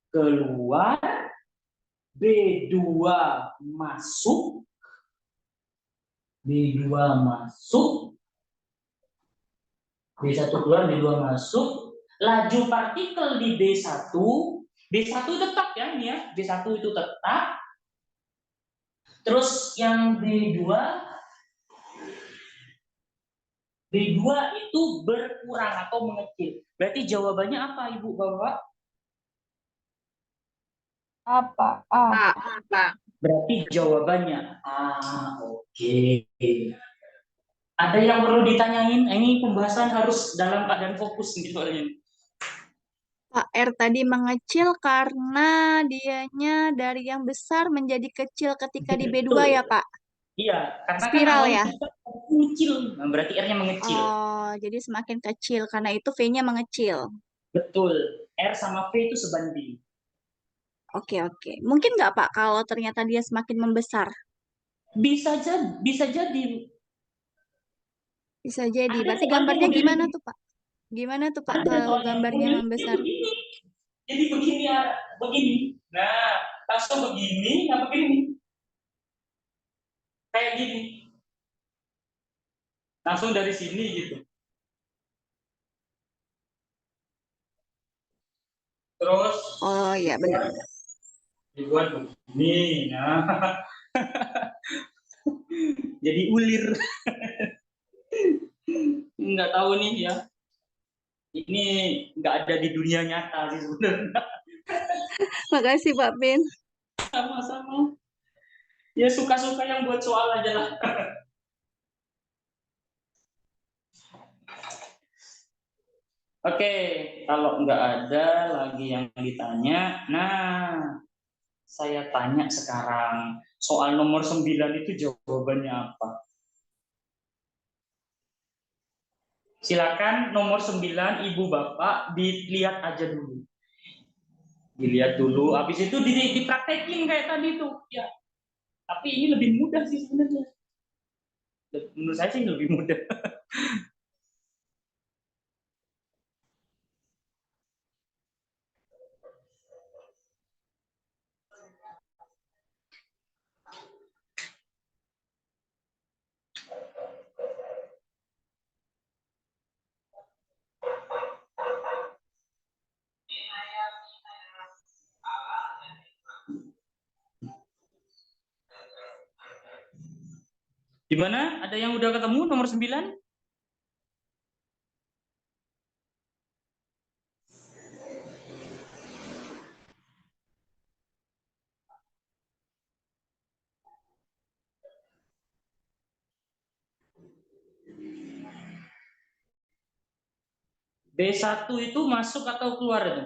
keluar, B2 masuk, B2 masuk, B1 keluar, B2 masuk. Laju partikel di B1 tetap ya, ini ya, B1 itu tetap. Terus yang B2 itu berkurang atau mengecil. Berarti jawabannya apa, Ibu Bapak? Apa? Pak. Berarti jawabannya A. Oke. Ada yang perlu ditanyain? Ini pembahasan harus dalam keadaan fokus gitu soalnya. Pak R tadi mengecil karena dianya dari yang besar menjadi kecil ketika di B2 ya, Pak? Iya, karena kan Spiral awalnya ya? kita mengecil, nah, berarti R-nya mengecil. Oh, jadi semakin kecil karena itu V-nya mengecil. Betul, R sama V itu sebanding. Oke, oke. Mungkin nggak, Pak, kalau ternyata dia semakin membesar? Bisa jadi. Bisa jadi. Ada Berarti soalnya gambarnya model gimana ini. tuh, Pak? Gimana tuh, Pak, Ada kalau soalnya gambarnya model ini membesar? begini. Jadi begini ya, begini. Nah, langsung begini, nah begini. Kayak gini. Langsung dari sini gitu. Terus Oh, iya, benar-benar. dibuat begini. Nah, jadi ulir. Nggak tahu nih ya. Ini nggak ada di dunia nyata sih sebenarnya. Makasih, Pak Bin. Sama-sama. Ya suka-suka yang buat soal aja lah. Oke, kalau nggak ada lagi yang ditanya, nah saya tanya sekarang, soal nomor 9 itu jawabannya apa? Silakan nomor 9, Ibu Bapak, dilihat aja dulu. Dilihat dulu, habis itu dipraktekin kayak tadi tuh. Ya, tapi ini lebih mudah sih sebenarnya. Menurut saya sih lebih mudah. Gimana? Ada yang udah ketemu nomor 9? B1 itu masuk atau keluar itu?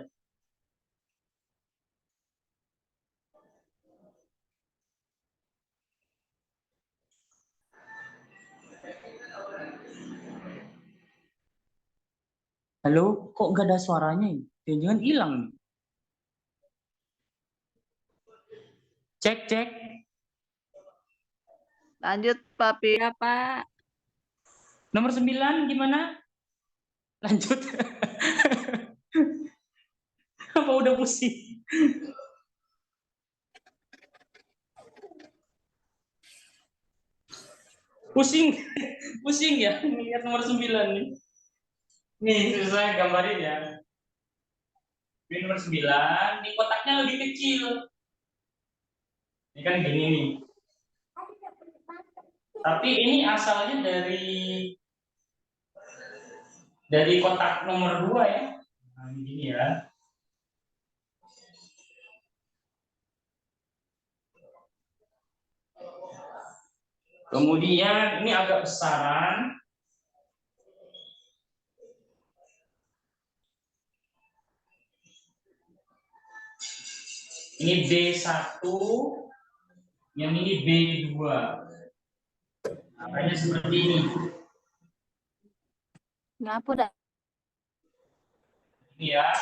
Halo, kok nggak ada suaranya ini? Jangan hilang nih. Cek, cek. Lanjut, Pak Bin. Ya, Pak. Nomor 9 gimana? Lanjut. Apa udah pusing? Pusing. Pusing ya? Lihat nomor 9 nih. Nih, saya gambarin ya. Ini nomor 9, di kotaknya lebih kecil. Ini kan gini nih. Tapi ini asalnya dari kotak nomor 2 ya. Nah, ini ya. Kemudian ini agak besaran. Ini B1, yang ini B2. Namanya seperti ini. Ngapa dah? Ini ya.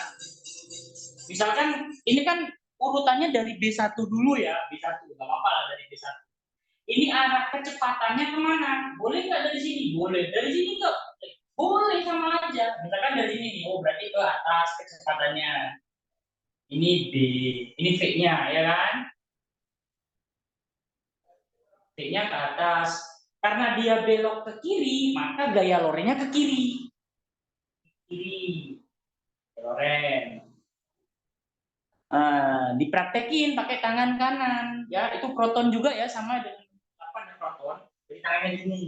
Misalkan ini kan urutannya dari B1 dulu ya, B1, nggak apa-apa lah dari B1. Ini arah kecepatannya kemana? Boleh nggak dari sini? Boleh. Dari sini nggak? Boleh, sama aja. Misalkan dari sini nih, oh berarti ke atas kecepatannya. Ini B, ini V-nya ya kan? V-nya ke atas. Karena dia belok ke kiri, maka gaya lorenya ke kiri. Kiri. Loren. Dipraktekin pakai tangan kanan ya, itu proton juga ya, sama dengan apa nih proton, jadi tangannya gini,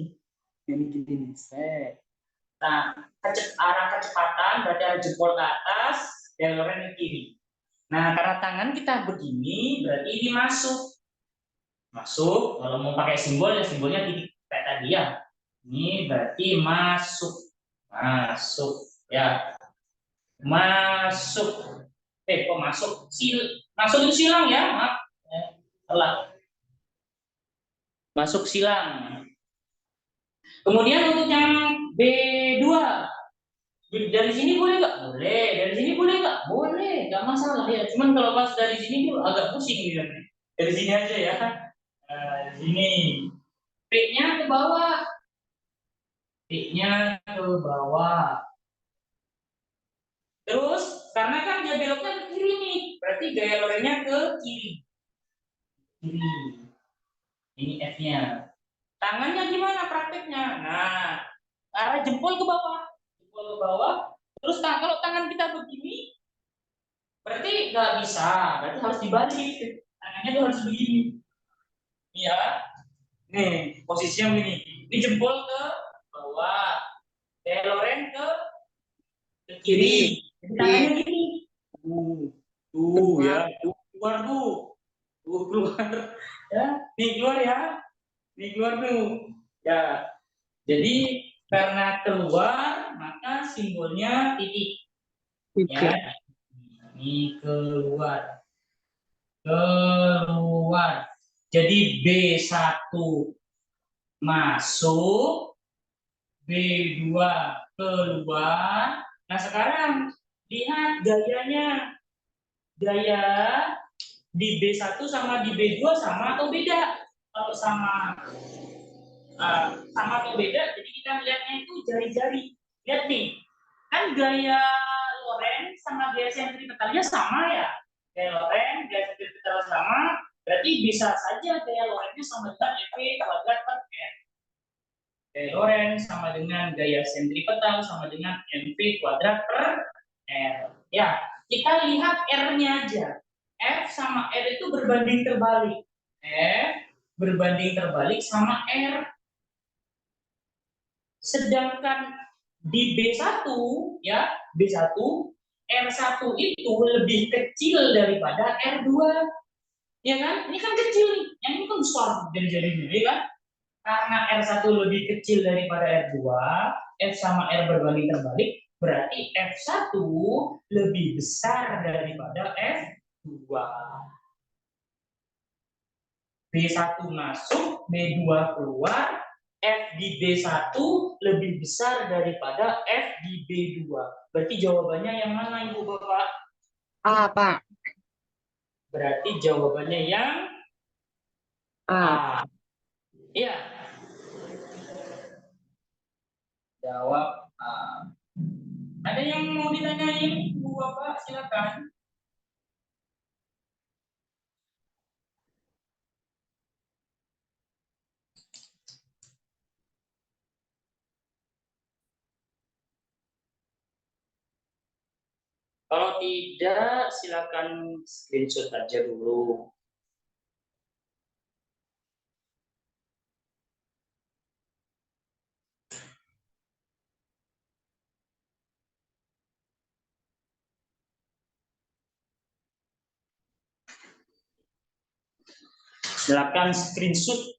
ini gini nih, set. Nah, arah kecepatan berarti arah jempol ke atas, jalurnya ke kiri. Nah, karena tangan kita begini berarti ini masuk. Kalau mau pakai simbol ya simbolnya titik kayak tadi ya, Ini berarti masuk. Masuk ya. Masuk. Kok masuk? Masuk itu silang ya, maaf. Salah. Masuk silang. Kemudian untuk yang B2. Dari sini boleh nggak? Boleh. Dari sini boleh nggak? Boleh. Nggak masalah ya. Cuman kalau pas dari sini tuh agak pusing gitu. Dari sini aja ya. Dari sini. P-nya ke bawah. P-nya ke bawah. Terus, karena kan dia beloknya ke kiri nih. Berarti gaya lorengnya ke kiri. Kiri. Ini F-nya. Tangannya gimana prakteknya? Nah, arah jempol ke bawah. Jempol ke bawah. Terus kalau tangan kita begini, berarti nggak bisa. Berarti harus dibalik. Tangannya tuh harus begini. Ya. Nih, posisinya begini. Ini jempol ke bawah. Gaya loreng ke kiri. Jadi tangannya gini. Tuh ya. Keluar tuh. Tuh keluar. Ya, nih keluar ya. Nih keluar tuh. Ya. Jadi karena keluar, maka simbolnya titik. Ya. Ini keluar. Keluar. Jadi B1 masuk, B2 keluar. Nah, sekarang lihat gayanya. Gaya di B1 sama di B2 sama atau beda? Kalau sama atau beda, jadi kita lihatnya itu jari-jari. Lihat nih, kan gaya Loren sama gaya sentripetalnya sama ya. Gaya Loren, gaya sentripetal sama, berarti bisa saja gaya Lorennya sama dengan F kuadrat per R. Gaya Loren sama dengan gaya sentripetal sama dengan mv kuadrat per R. Ya, kita lihat R-nya aja. F sama R itu berbanding terbalik. F berbanding terbalik sama R. Sedangkan di B1 ya, B1 R1 itu lebih kecil daripada R2. Ya kan? Ini kan kecil nih. Yang ini kan besar jari-jarinya, ya kan? Karena R1 lebih kecil daripada R2, F sama R berbanding terbalik, berarti F1 lebih besar daripada F2. B1 masuk, B2 keluar, F di B1 lebih besar daripada F di B2. Berarti jawabannya yang mana, Ibu Bapak? A, Pak. Berarti jawabannya yang A. Iya. Jawab A. Ada yang mau ditanyain, Ibu Bapak? Silakan. Kalau tidak, silakan screenshot aja dulu. Silakan screenshot.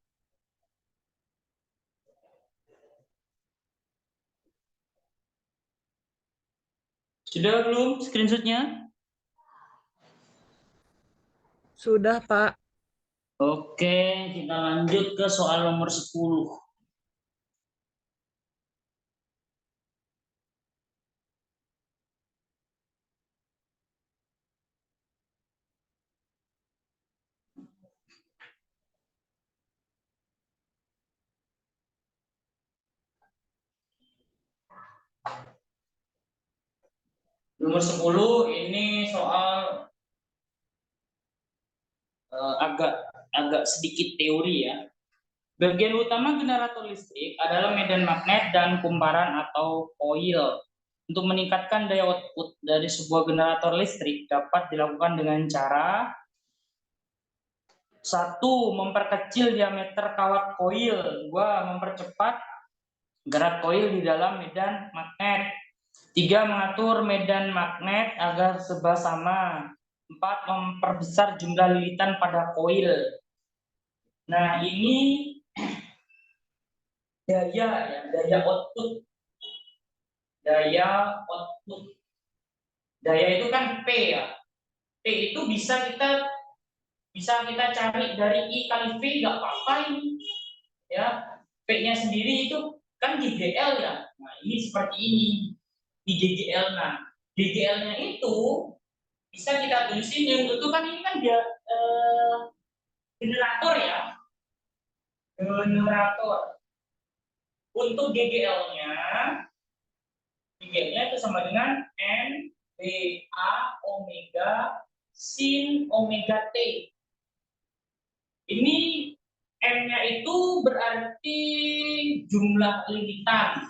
Sudah belum screenshotnya? Sudah, Pak. Oke, kita lanjut ke soal nomor 10. Nomor 10 ini soal agak sedikit teori ya. Bagian utama generator listrik adalah medan magnet dan kumparan atau koil. Untuk meningkatkan daya output dari sebuah generator listrik dapat dilakukan dengan cara: 1. Memperkecil diameter kawat koil. 2. Mempercepat gerak koil di dalam medan magnet. 3. Mengatur medan magnet agar serba sama. 4. Memperbesar jumlah lilitan pada koil. Nah, ini daya ya, daya output. Daya output. Daya itu kan P ya. P itu bisa kita cari dari I kali V, nggak apa-apa ini. Ya, P-nya sendiri itu kan GGL ya. Nah, ini seperti ini. Di GGL. Nah, GGL-nya itu bisa kita tulisin yang itu kan ini kan dia generator ya. Generator. Untuk GGL-nya itu sama dengan N B A omega sin omega T. Ini M-nya itu berarti jumlah lilitan.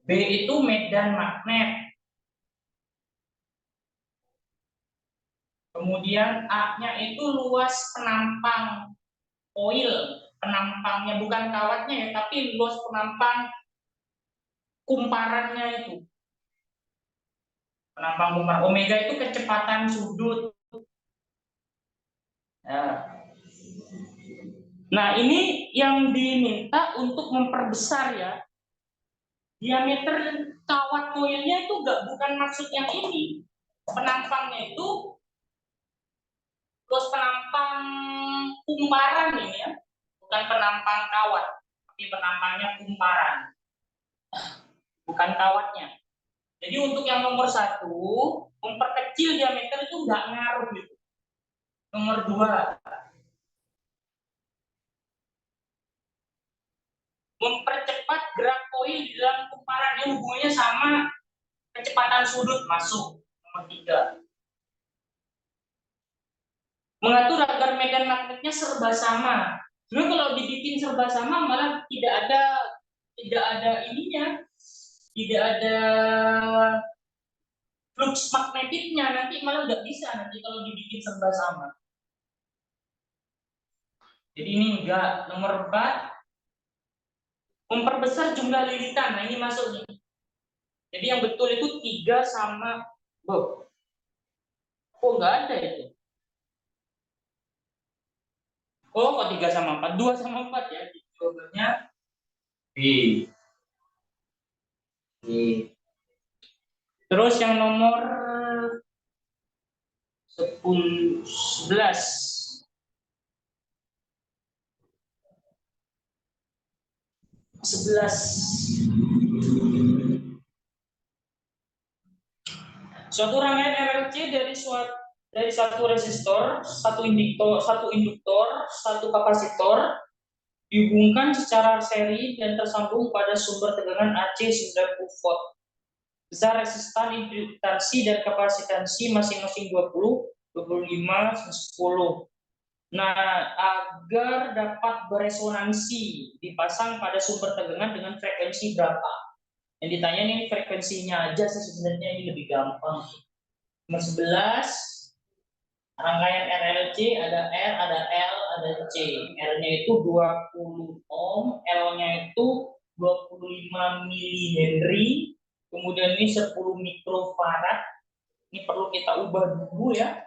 B itu medan magnet. Kemudian A-nya itu luas penampang koil. Penampangnya bukan kawatnya ya, tapi luas penampang kumparannya itu. Penampang kumparan. Omega itu kecepatan sudut. Nah, ini yang diminta untuk memperbesar ya. Diameter kawat koilnya itu bukan maksud yang ini. Penampangnya itu luas penampang kumparan ini ya. Bukan penampang kawat, tapi penampangnya kumparan. Bukan kawatnya. Jadi untuk yang nomor 1, memperkecil diameter itu nggak ngaruh gitu. Nomor 2, mempercepat gerak koil di dalam kumparan yang hubungannya sama kecepatan sudut masuk. Nomor 3, mengatur agar medan magnetnya serba sama. Sebenarnya kalau dibikin serba sama malah tidak ada ininya, tidak ada flux magnetiknya, nanti malah nggak bisa nanti kalau dibikin serba sama. Jadi ini enggak. Nomor 4, memperbesar jumlah lilitan. Nah, ini masuk nih. Jadi yang betul itu 3 sama kok nggak ada itu? Oh, kok 3 sama 4? 2 sama 4 ya. Jawabannya B. B. Terus yang nomor 11. Suatu rangkaian RLC dari satu resistor, satu induktor, satu kapasitor dihubungkan secara seri dan tersambung pada sumber tegangan AC 90 volt. Besar resistan, indukansi, dan kapasitansi masing-masing 20, 25, 10. Nah, agar dapat beresonansi dipasang pada sumber tegangan dengan frekuensi berapa? Yang ditanya ini frekuensinya aja sih sebenarnya, ini lebih gampang. Nomor 11, rangkaian RLC ada R, ada L, ada C. R-nya itu 20 ohm, L-nya itu 25 milihenry, kemudian ini 10 mikrofarad. Ini perlu kita ubah dulu ya.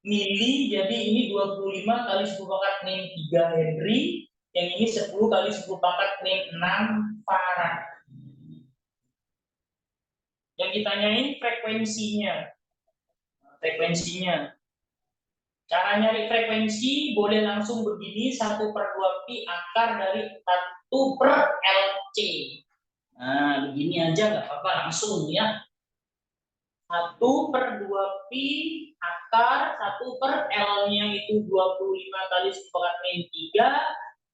Mili, jadi ini 25 kali 10 pangkat min 3 Henry, yang ini 10 kali 10 pangkat min 6 farad. Yang ditanyain frekuensinya. Cara nyari frekuensi boleh langsung begini, 1/2 pi akar dari 1/LC. Nah, begini aja nggak apa-apa, langsung ya. 1/2 pi akar 1/L-nya itu 25 kali 10 pangkat min 3,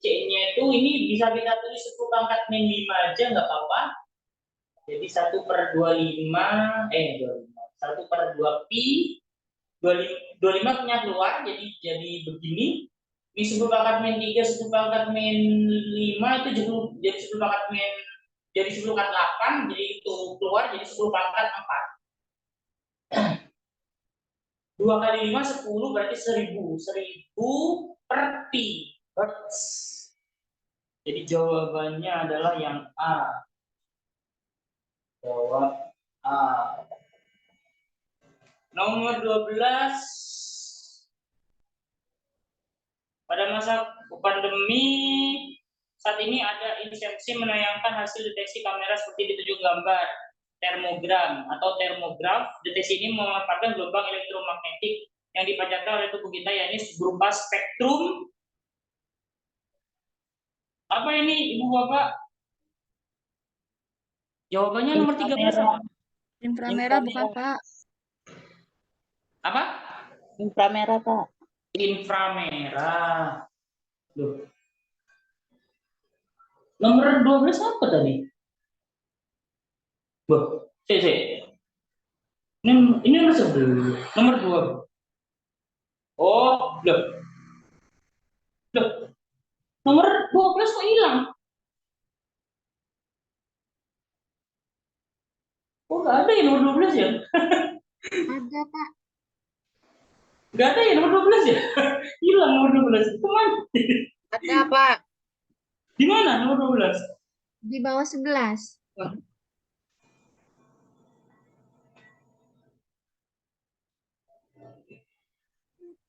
C-nya itu ini bisa kita tulis 10 pangkat min 5 aja nggak apa-apa. Jadi 1/25 1/2 pi 25 nya keluar, jadi begini. Ini 10 pangkat min 3, 10 pangkat min 5 itu jadi 10 pangkat min, jadi 10 pangkat 8, jadi itu keluar jadi 10 pangkat 4. 2 kali 5 10, berarti 1000 per pi hertz. Jadi jawabannya adalah yang A. Jawab A. Nomor 12. Pada masa pandemi saat ini ada inisiasi menayangkan hasil deteksi kamera seperti di tunjuk gambar termogram atau termograf. Deteksi ini memanfaatkan gelombang elektromagnetik yang dipancarkan oleh tubuh kita, yakni berupa spektrum. Apa ini, Ibu Bapak? Jawabannya nomor 13 apa? Inframerah bukan, Pak. Apa? Inframerah, Pak. Inframerah. Loh. Nomor 12 apa tadi? Wah, sih. Ini nomor 11. Nomor 2. Oh, loh. Nomor 12 kok hilang? Oh, nggak ada ya nomor 12 ya? Ada, Pak. Nggak ada ya nomor 12 ya? Hilang nomor 12. Kemana? Ada, Pak. Di mana nomor 12? Di bawah 11.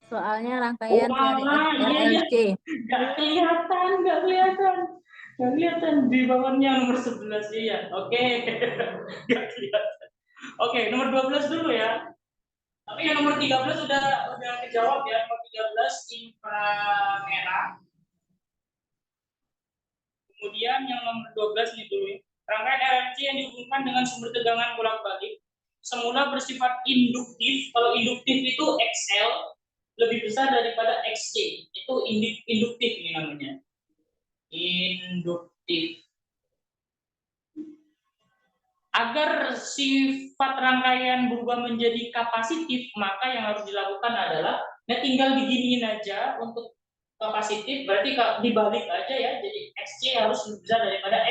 Soalnya rangkaian dari iya. RLC. Nggak kelihatan di bawahnya nomor 11 ya. Oke. Nggak kelihatan. Oke, nomor 12 dulu ya. Tapi yang nomor 13 udah kejawab ya. Nomor 13 inframerah. Kemudian yang nomor 12 ini dulu ya. Rangkaian RLC yang dihubungkan dengan sumber tegangan bolak-balik semula bersifat induktif. Kalau induktif itu XL lebih besar daripada XC. Itu induktif ini namanya. Induktif. Agar sifat rangkaian berubah menjadi kapasitif, maka yang harus dilakukan adalah tinggal diginiin aja untuk kapasitif, berarti dibalik aja ya, jadi XC harus lebih besar daripada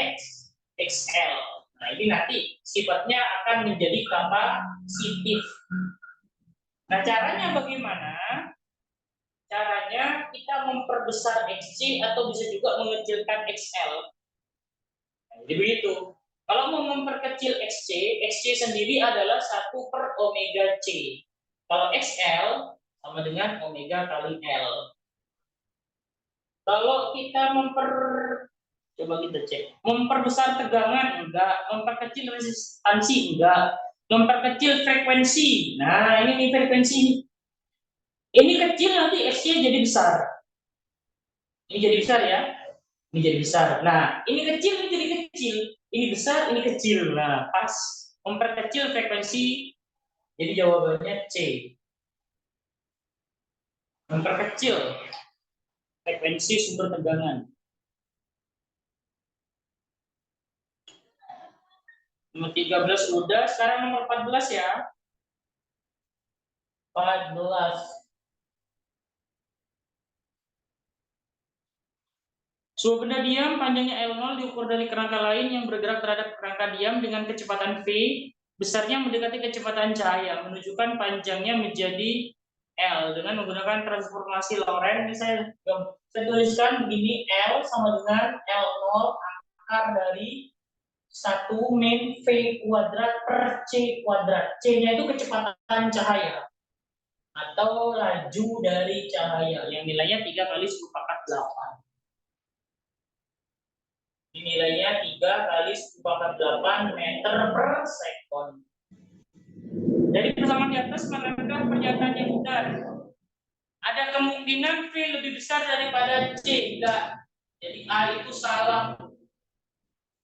XL. Nah, ini nanti sifatnya akan menjadi kapasitif. Nah, caranya bagaimana? Caranya kita memperbesar XC atau bisa juga mengecilkan XL. Nah, jadi begitu. Kalau mau memperkecil XC sendiri adalah 1/omega C. Kalau XL sama dengan omega kali L. Kalau kita coba kita cek. Memperbesar tegangan enggak, memperkecil resistansi enggak, memperkecil frekuensi. Nah, ini frekuensi. Ini kecil nanti XC jadi besar. Ini jadi besar ya. Ini jadi besar. Nah, ini kecil, ini jadi kecil. Ini besar, ini kecil. Nah, pas memperkecil frekuensi, jadi jawabannya C. Memperkecil frekuensi sumber tegangan. Nomor 13 udah, sekarang nomor 14 ya. 14. Suhu benda diam panjangnya L0 diukur dari kerangka lain yang bergerak terhadap kerangka diam dengan kecepatan V, besarnya mendekati kecepatan cahaya, menunjukkan panjangnya menjadi L dengan menggunakan transformasi Lorentz. Ini saya tuliskan begini, L sama dengan L0 akar dari 1 min V kuadrat per C kuadrat. C-nya itu kecepatan cahaya atau laju dari cahaya yang nilainya 3 kali 10⁸. Nilainya 3 kali 10⁸ meter per sekon. Dari persamaan di atas manakah pernyataan yang benar? Ada kemungkinan V lebih besar daripada C, enggak. Jadi A itu salah.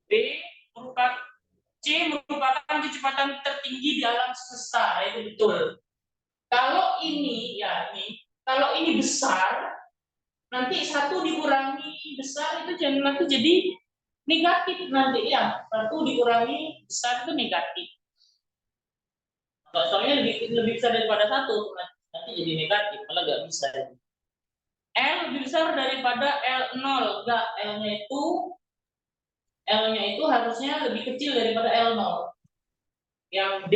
B merupakan C merupakan kecepatan tertinggi di alam semesta, itu betul. Kalau ini ya kalau ini besar, nanti 1 dikurangi besar itu nanti jadi negatif nanti ya. 1 dikurangi besar itu negatif. Soalnya lebih besar daripada 1 nanti jadi negatif, malah nggak bisa. L lebih besar daripada L0, enggak. L-nya itu harusnya lebih kecil daripada L0. Yang D,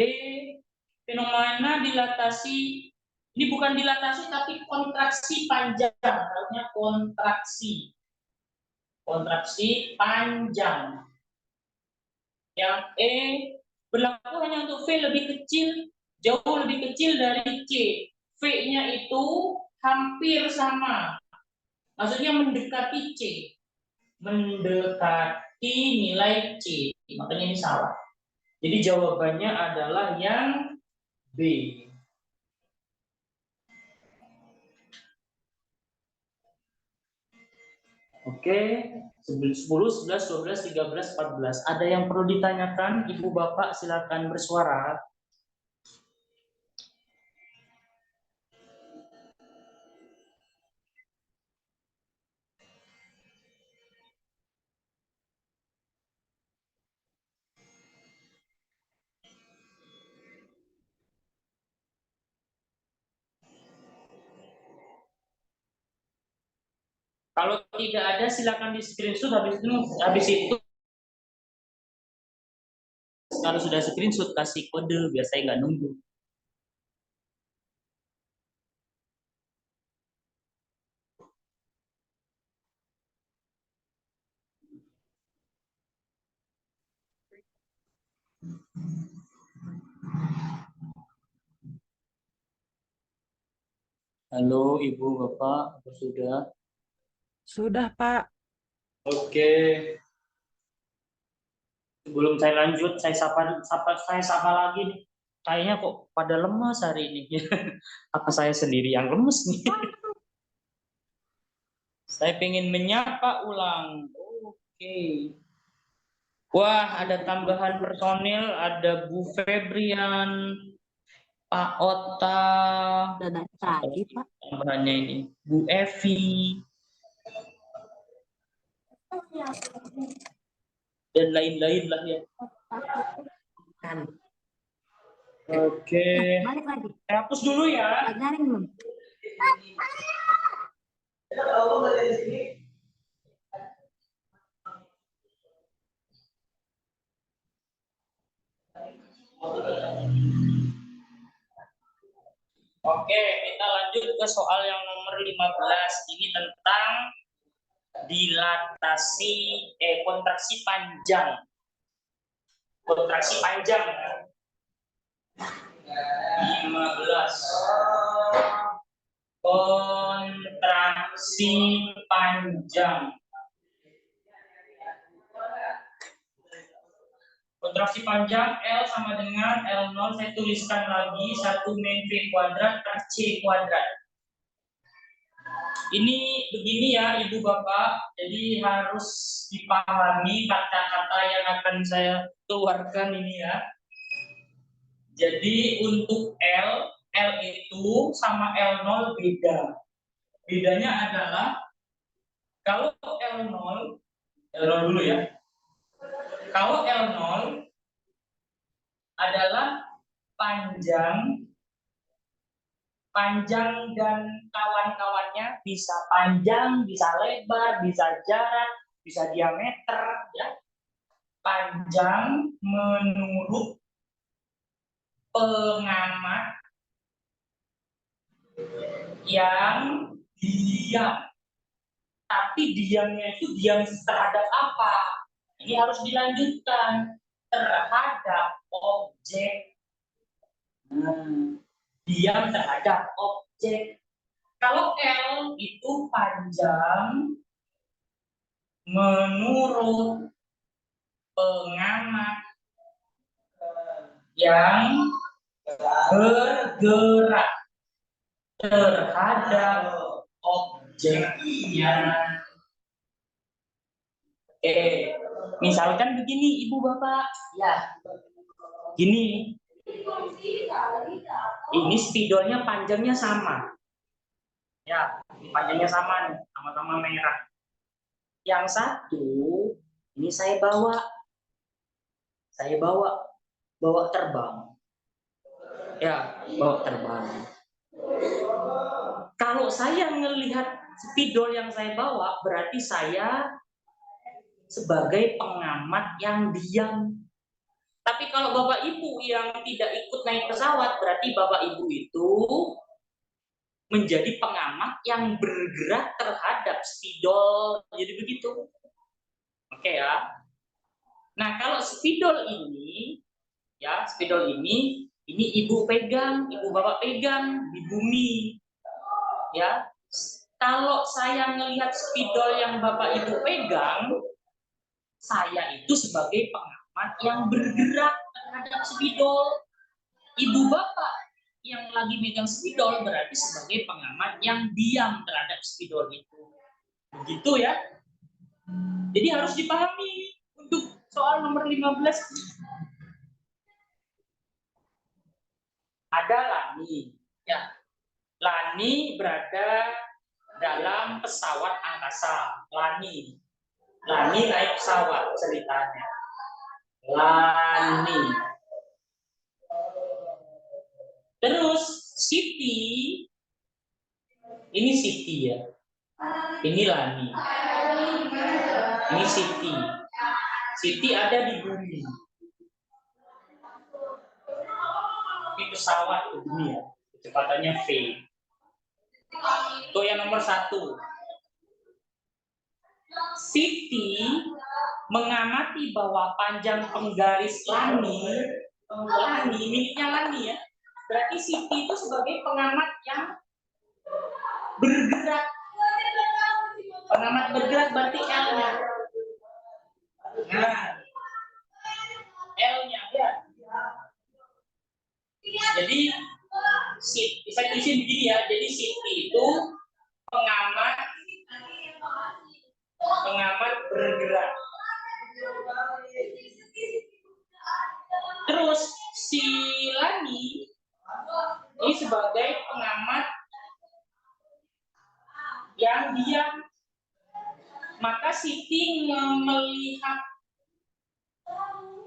fenomena dilatasi, ini bukan dilatasi tapi kontraksi panjang, harusnya kontraksi panjang. Yang E berlaku hanya untuk V lebih kecil, jauh lebih kecil dari C. V-nya itu hampir sama. Maksudnya mendekati C. Mendekati nilai C. Makanya ini salah. Jadi jawabannya adalah yang B. Oke, 10, 11, 12, 13, 14. Ada yang perlu ditanyakan? Ibu Bapak silakan bersuara. Kalau tidak ada silakan di screenshot, habis itu kalau sudah screenshot kasih kode biar saya nggak nunggu. Halo Ibu Bapak, apa sudah? Sudah, Pak. Oke. Sebelum saya lanjut, saya sapa lagi nih. Kayaknya kok pada lemas hari ini. Apa saya sendiri yang lemes nih? Saya pengen menyapa ulang. Oke. Wah, ada tambahan personil, ada Bu Febrian, Pak Ota, Udah dari tadi, Pak. tambahannya ini, Bu Evi, dan lain-lain lah ya. Kan. Oke. Balik lagi. Saya hapus dulu ya. Pelajarin belum? Oke, kita lanjut ke soal yang nomor 15. Ini tentang dilatasi kontraksi panjang. Kontraksi panjang ya. 15. Kontraksi panjang. Kontraksi panjang L sama dengan L0, saya tuliskan lagi 1 min V kuadrat per C kuadrat. Ini begini ya Ibu Bapak, jadi harus dipahami kata-kata yang akan saya keluarkan ini ya. Jadi untuk L itu sama L0 beda. Bedanya adalah kalau L0 dulu ya. Kalau L0 adalah panjang dan kawan-kawannya, bisa panjang, bisa lebar, bisa jarak, bisa diameter ya. Panjang menurut pengamat yang diam. Tapi diamnya itu diam terhadap apa? Ini harus dilanjutkan terhadap objek. Diam terhadap objek. Kalau L itu panjang menurut pengamat yang bergerak terhadap objeknya. Misalkan begini Ibu Bapak, ya, gini. Ini spidolnya panjangnya sama. Ya, panjangnya sama nih, sama-sama merah. Yang satu, ini saya bawa terbang. Ya, bawa terbang. Kalau saya melihat spidol yang saya bawa, berarti saya sebagai pengamat yang diam. Tapi kalau Bapak Ibu yang tidak ikut naik pesawat, berarti Bapak Ibu itu menjadi pengamat yang bergerak terhadap spidol. Jadi begitu. Oke ya. Nah, kalau spidol ini, ya, ini Ibu pegang, Ibu Bapak pegang di bumi. Ya. Kalau saya ngelihat spidol yang Bapak Ibu pegang, saya itu sebagai pengamat yang bergerak terhadap spidol. Ibu Bapak yang lagi megang spidol berarti sebagai pengamat yang diam terhadap spidol itu. Begitu ya. Jadi harus dipahami untuk soal nomor 15. Ada Lani. Ya. Lani berada dalam pesawat angkasa. Lani naik pesawat ceritanya. Lani. Terus Siti, ini Siti ya. Ini Lani. Ini Siti. Siti ada di bumi. Ini pesawat ke bumi ya. Kecepatannya V. Itu yang nomor 1. Siti mengamati bahwa panjang penggaris Lani miliknya Lani ya. Berarti Siti itu sebagai pengamat yang bergerak. Pengamat bergerak berarti L-nya. Nah, L-nya ya. Jadi saya tulisin begini ya. Jadi Siti itu pengamat bergerak. Terus si Lani ini sebagai pengamat yang diam. Maka Siti melihat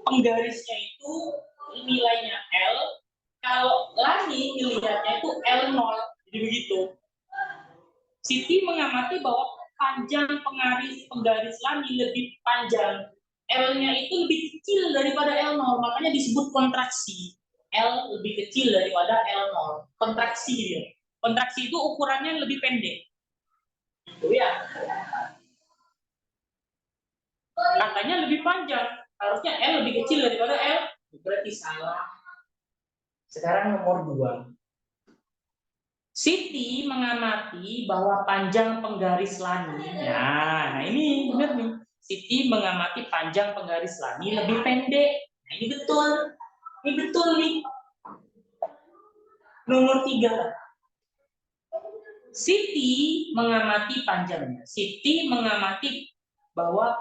penggarisnya itu nilainya L. Kalau Lani melihatnya itu L0. Jadi begitu. Siti mengamati bahwa panjang penggaris Lani lebih panjang. L-nya itu lebih kecil daripada L0. Makanya disebut kontraksi. L lebih kecil daripada L0. Kontraksi dia. Kontraksi itu ukurannya lebih pendek. Gitu ya. Katanya lebih panjang. Harusnya L lebih kecil daripada L. Berarti salah. Sekarang nomor 2. Siti mengamati bahwa panjang penggaris Lani. Nah ini benar nih. Siti mengamati panjang penggaris Lani lebih pendek. Nah, ini betul. Ini betul nih. Nomor 3. Siti mengamati panjangnya. Siti mengamati bahwa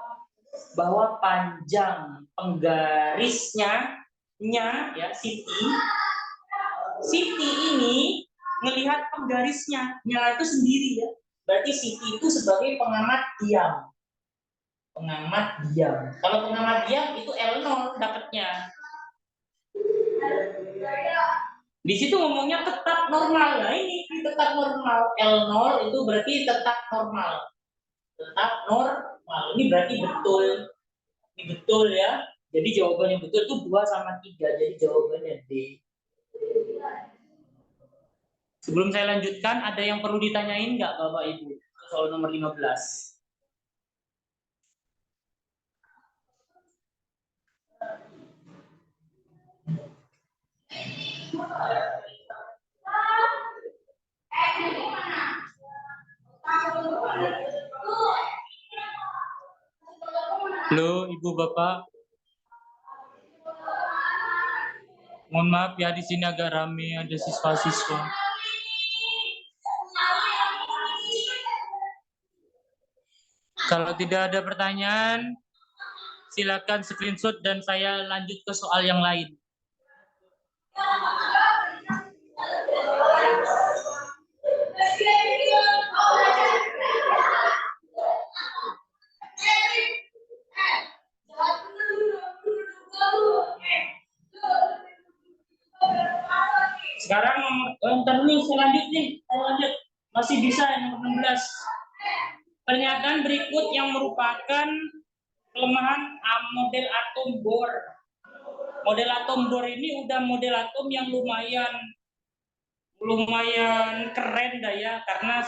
panjang penggarisnya ya Siti ini melihat penggarisnya itu sendiri ya. Berarti Siti itu sebagai pengamat diam. Kalau pengamat diam itu L0 dapatnya. Di situ ngomongnya tetap normal. Nah ini tetap normal. L0 itu berarti tetap normal. Tetap normal. Ini berarti betul. Ini betul ya. Jadi jawabannya betul itu 2 sama 3. Jadi jawabannya D. Sebelum saya lanjutkan, ada yang perlu ditanyain nggak Bapak Ibu? Soal nomor 15. Halo Ibu Bapak. Mohon maaf ya, di sini agak rame, ada siswa-siswa. Kalau tidak ada pertanyaan, silakan screenshot dan saya lanjut ke soal yang lain. Sekarang ntar dulu saya lanjut. Masih bisa yang nomor 16. Pernyataan berikut yang merupakan kelemahan model atom Bohr. Model atom Bohr ini udah model atom yang lumayan keren dah ya, karena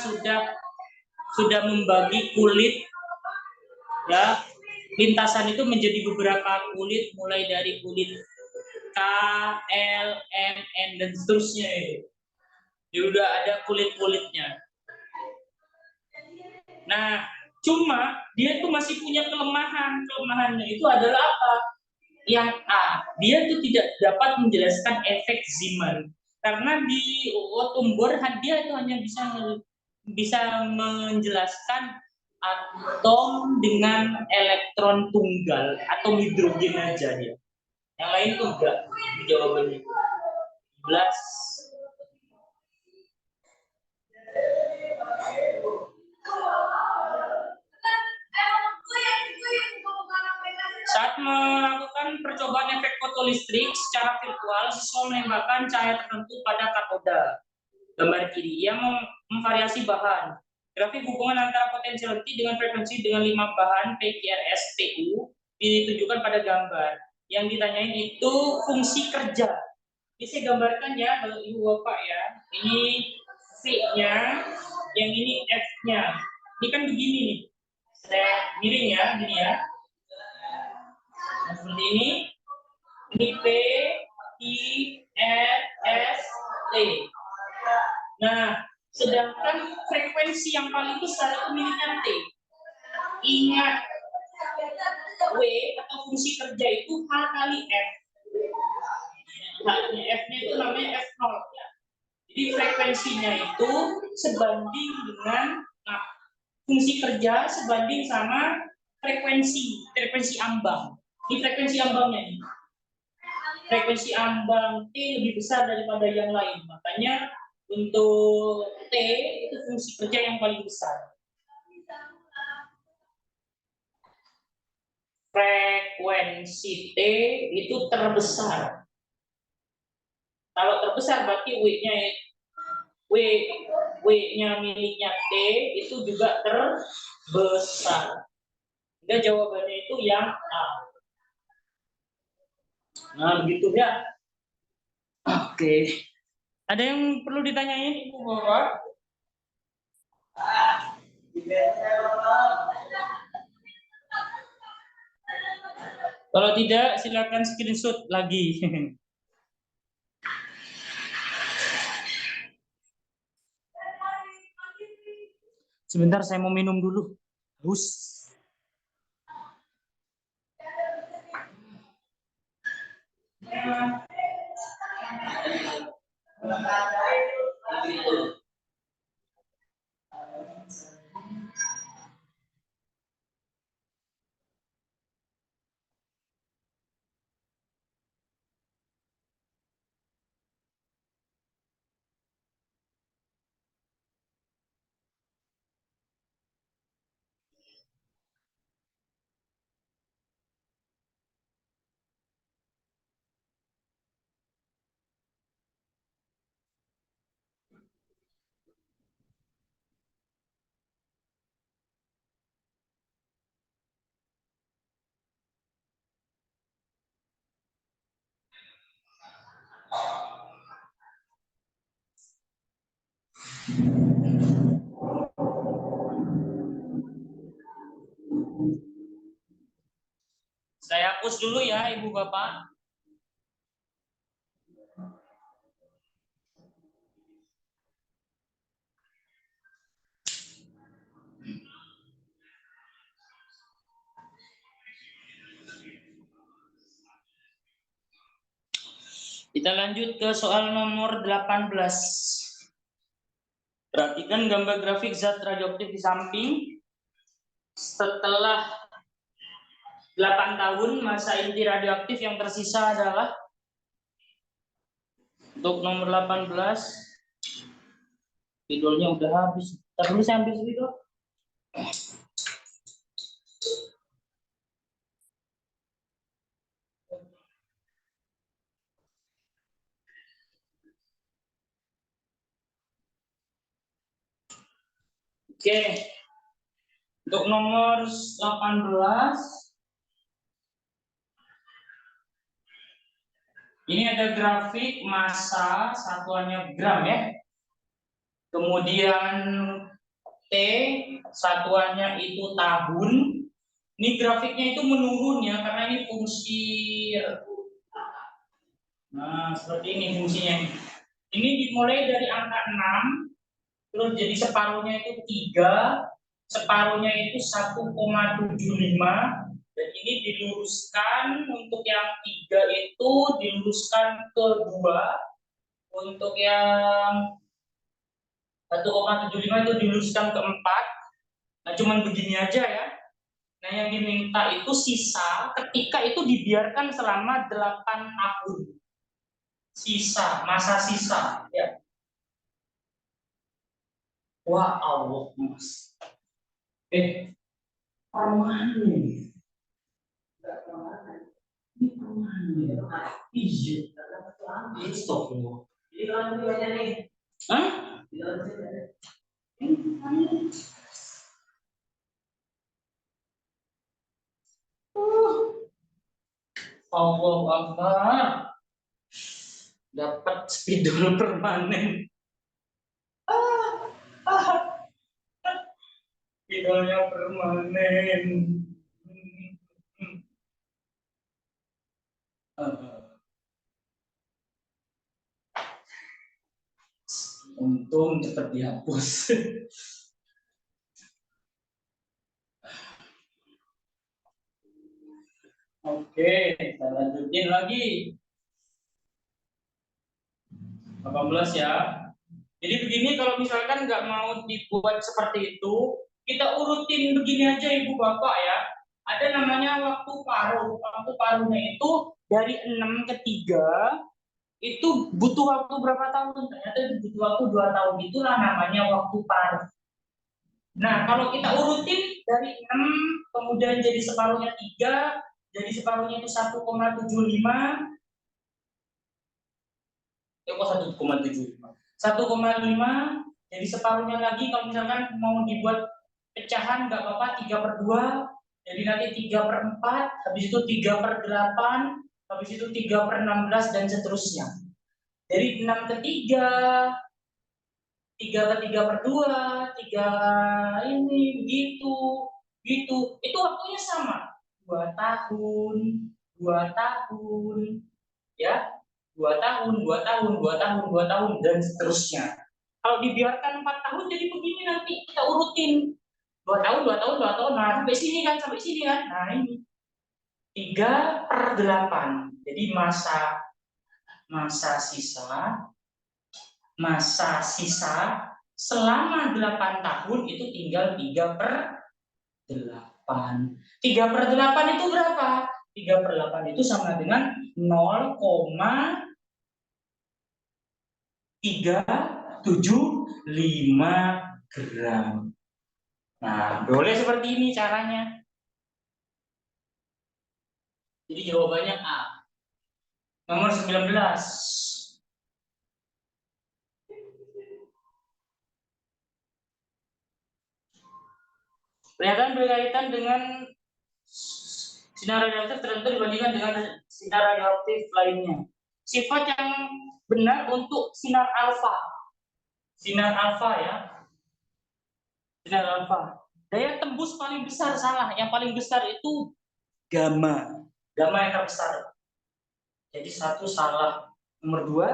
sudah membagi kulit ya, lintasan itu menjadi beberapa kulit, mulai dari kulit K, L, M, N dan seterusnya itu. Dia udah ada kulit-kulitnya. Nah, cuma dia tuh masih punya kelemahan. Kelemahannya itu adalah apa? Yang A, dia tuh tidak dapat menjelaskan efek Zeeman. Karena di atom Bohr dia itu hanya bisa menjelaskan atom dengan elektron tunggal, atom hidrogen aja dia. Yang lain tuh enggak jawabannya. 11. Saat melakukan percobaan efek fotolistrik secara virtual, siswa menembakkan cahaya tertentu pada katoda. Gambar kiri yang memvariasi bahan. Grafik hubungan antara potensial inti dengan frekuensi dengan 5 bahan PQRS TU ditunjukkan pada gambar. Yang ditanyain itu fungsi kerja. Ini saya gambarkan ya, Ibu Bapak ya. Ini V-nya, yang ini F-nya. Ini kan begini nih. Saya miring ya, gini ya. Nah, seperti ini. Ini P, I, R, S, T. Nah, sedangkan frekuensi yang paling besar itu miliknya T. Ingat, W atau fungsi kerja itu H kali F. F-nya itu namanya F0. Jadi frekuensinya itu sebanding dengan fungsi kerja sebanding sama frekuensi ambang. Ini frekuensi ambangnya ini. Frekuensi ambang T lebih besar daripada yang lain. Makanya untuk T itu fungsi kerja yang paling besar. Frekuensi T itu terbesar. Kalau terbesar berarti W-nya miliknya T itu juga terbesar. Jadi jawabannya itu yang A. Nah, begitu ya. Oke. Ada yang perlu ditanyain, Ibu Bapak? Kalau tidak, silakan screenshot lagi. Sebentar, saya mau minum dulu. Haus. Saya hapus dulu ya, Ibu Bapak. Kita lanjut ke soal nomor 18. Perhatikan gambar grafik zat radioaktif di samping. Setelah 8 tahun, masa inti radioaktif yang tersisa adalah untuk nomor 18. Spidolnya udah habis. Ntar dulu saya ambil spidol. Oke. Untuk nomor 18. Ini ada grafik massa, satuannya gram ya. Kemudian T, satuannya itu tahun. Ini grafiknya itu menurun ya, karena ini fungsi. Nah, seperti ini fungsinya. Ini dimulai dari angka 6, terus jadi separuhnya itu 3, separuhnya itu 1,75 dan ini diluruskan untuk yang 3 itu diluruskan ke 2, untuk yang 1,75 itu diluruskan ke 4. Nah, cuman begini aja ya. Nah, yang diminta itu sisa ketika itu dibiarkan selama 8 tahun. Sisa, masa sisa ya. Wah, Allah, Mas. Permanen. Ini permanen. Iya. Stop dulu. Hah? Allah Akbar. Dapat spidol permanen. Spidolnya permanen. Untung cepat dihapus. Oke, kita lanjutin lagi. 18 ya. Jadi begini, kalau misalkan nggak mau dibuat seperti itu, kita urutin begini aja Ibu Bapak ya. Ada namanya waktu paruh. Waktu paruhnya itu dari 6 ke 3, itu butuh waktu berapa tahun? Ternyata itu butuh waktu 2 tahun. Itulah namanya waktu paruh. Nah, kalau kita urutin dari 6, kemudian jadi separuhnya 3, jadi separuhnya itu 1,75. Kok 1,75? 1,5, jadi separuhnya lagi kalau misalkan mau dibuat pecahan nggak apa-apa, 3/2, jadi nanti 3/4, habis itu 3/8, habis itu 3/16 dan seterusnya. Jadi 6 ke 3, 3 ke 3/2, 3 ini begitu, gitu. Itu waktunya sama, 2 tahun, 2 tahun, ya. 2 tahun, 2 tahun, 2 tahun, 2 tahun, dan seterusnya. Kalau dibiarkan 4 tahun jadi begini nanti kita urutin. 2 tahun, 2 tahun, 2 tahun, nah sampai sini kan. Nah ini 3/8. Jadi masa sisa selama 8 tahun itu tinggal 3/8. 3/8 itu berapa? 3/8 itu sama dengan 0,375 gram. Nah, boleh seperti ini caranya. Jadi jawabannya A. Nomor 19. Pernyataan berkaitan dengan sinar radioaktif tertentu dibandingkan dengan sinar radioaktif lainnya. Sifat yang benar untuk sinar alfa. Sinar alfa ya. Sinar alfa. Daya tembus paling besar salah. Yang paling besar itu gamma. Gamma yang terbesar. Jadi 1 salah. Nomor 2,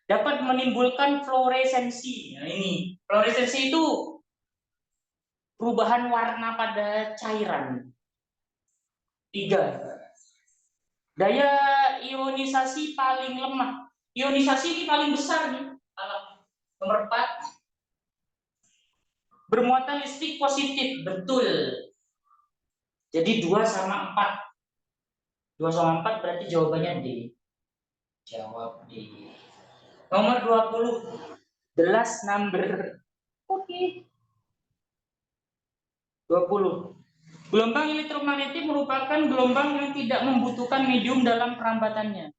dapat menimbulkan fluoresensi. Nah ini, fluoresensi itu perubahan warna pada cairan. 3, daya ionisasi paling lemah. Ionisasi ini paling besar nih. Nomor 4, bermuatan listrik positif. Betul. Jadi 2 sama 4. 2 sama 4 berarti jawabannya D. Jawab D. Nomor 20, the last number. Oke. 20. Gelombang elektromagnetik merupakan gelombang yang tidak membutuhkan medium dalam perambatannya.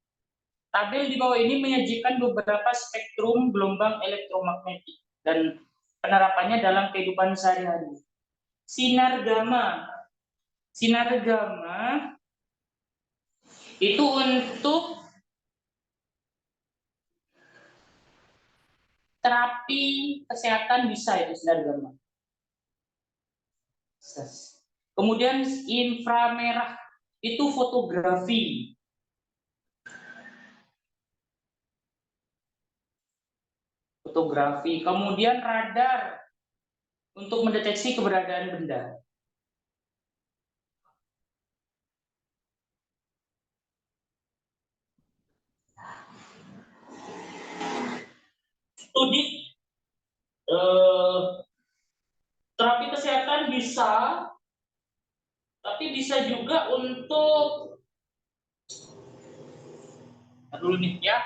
Tabel di bawah ini menyajikan beberapa spektrum gelombang elektromagnetik dan penerapannya dalam kehidupan sehari-hari. Sinar gamma. Sinar gamma itu untuk terapi kesehatan bisa itu sinar gamma. Kemudian inframerah itu fotografi. Kemudian radar untuk mendeteksi keberadaan benda. Studi terapi kesehatan bisa, tapi bisa juga untuk dulu nih ya.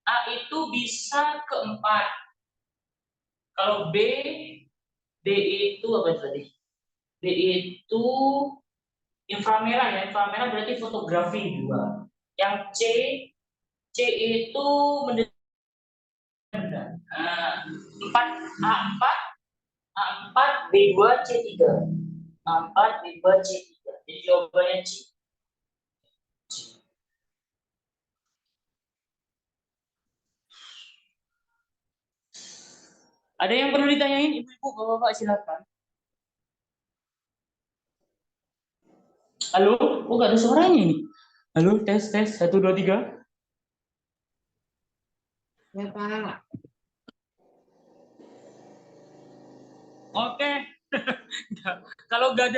A itu bisa keempat. Kalau D itu apa tadi? D itu inframerah ya. Inframerah berarti fotografi juga. Yang C itu mendeteksi. Nah, 4 B2 C3. A4 B2 C3. Jadi jawabannya C. Ada yang perlu ditanyain ibu-ibu, bapak-bapak silakan. Halo, oh nggak ada suaranya ini. Halo, tes 1 2 3. Ya, Pak. Oke. Kalau nggak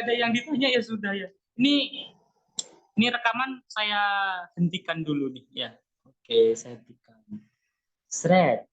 ada yang ditanya ya sudah ya. Ini rekaman saya hentikan dulu nih ya. Oke, saya hentikan. Sret.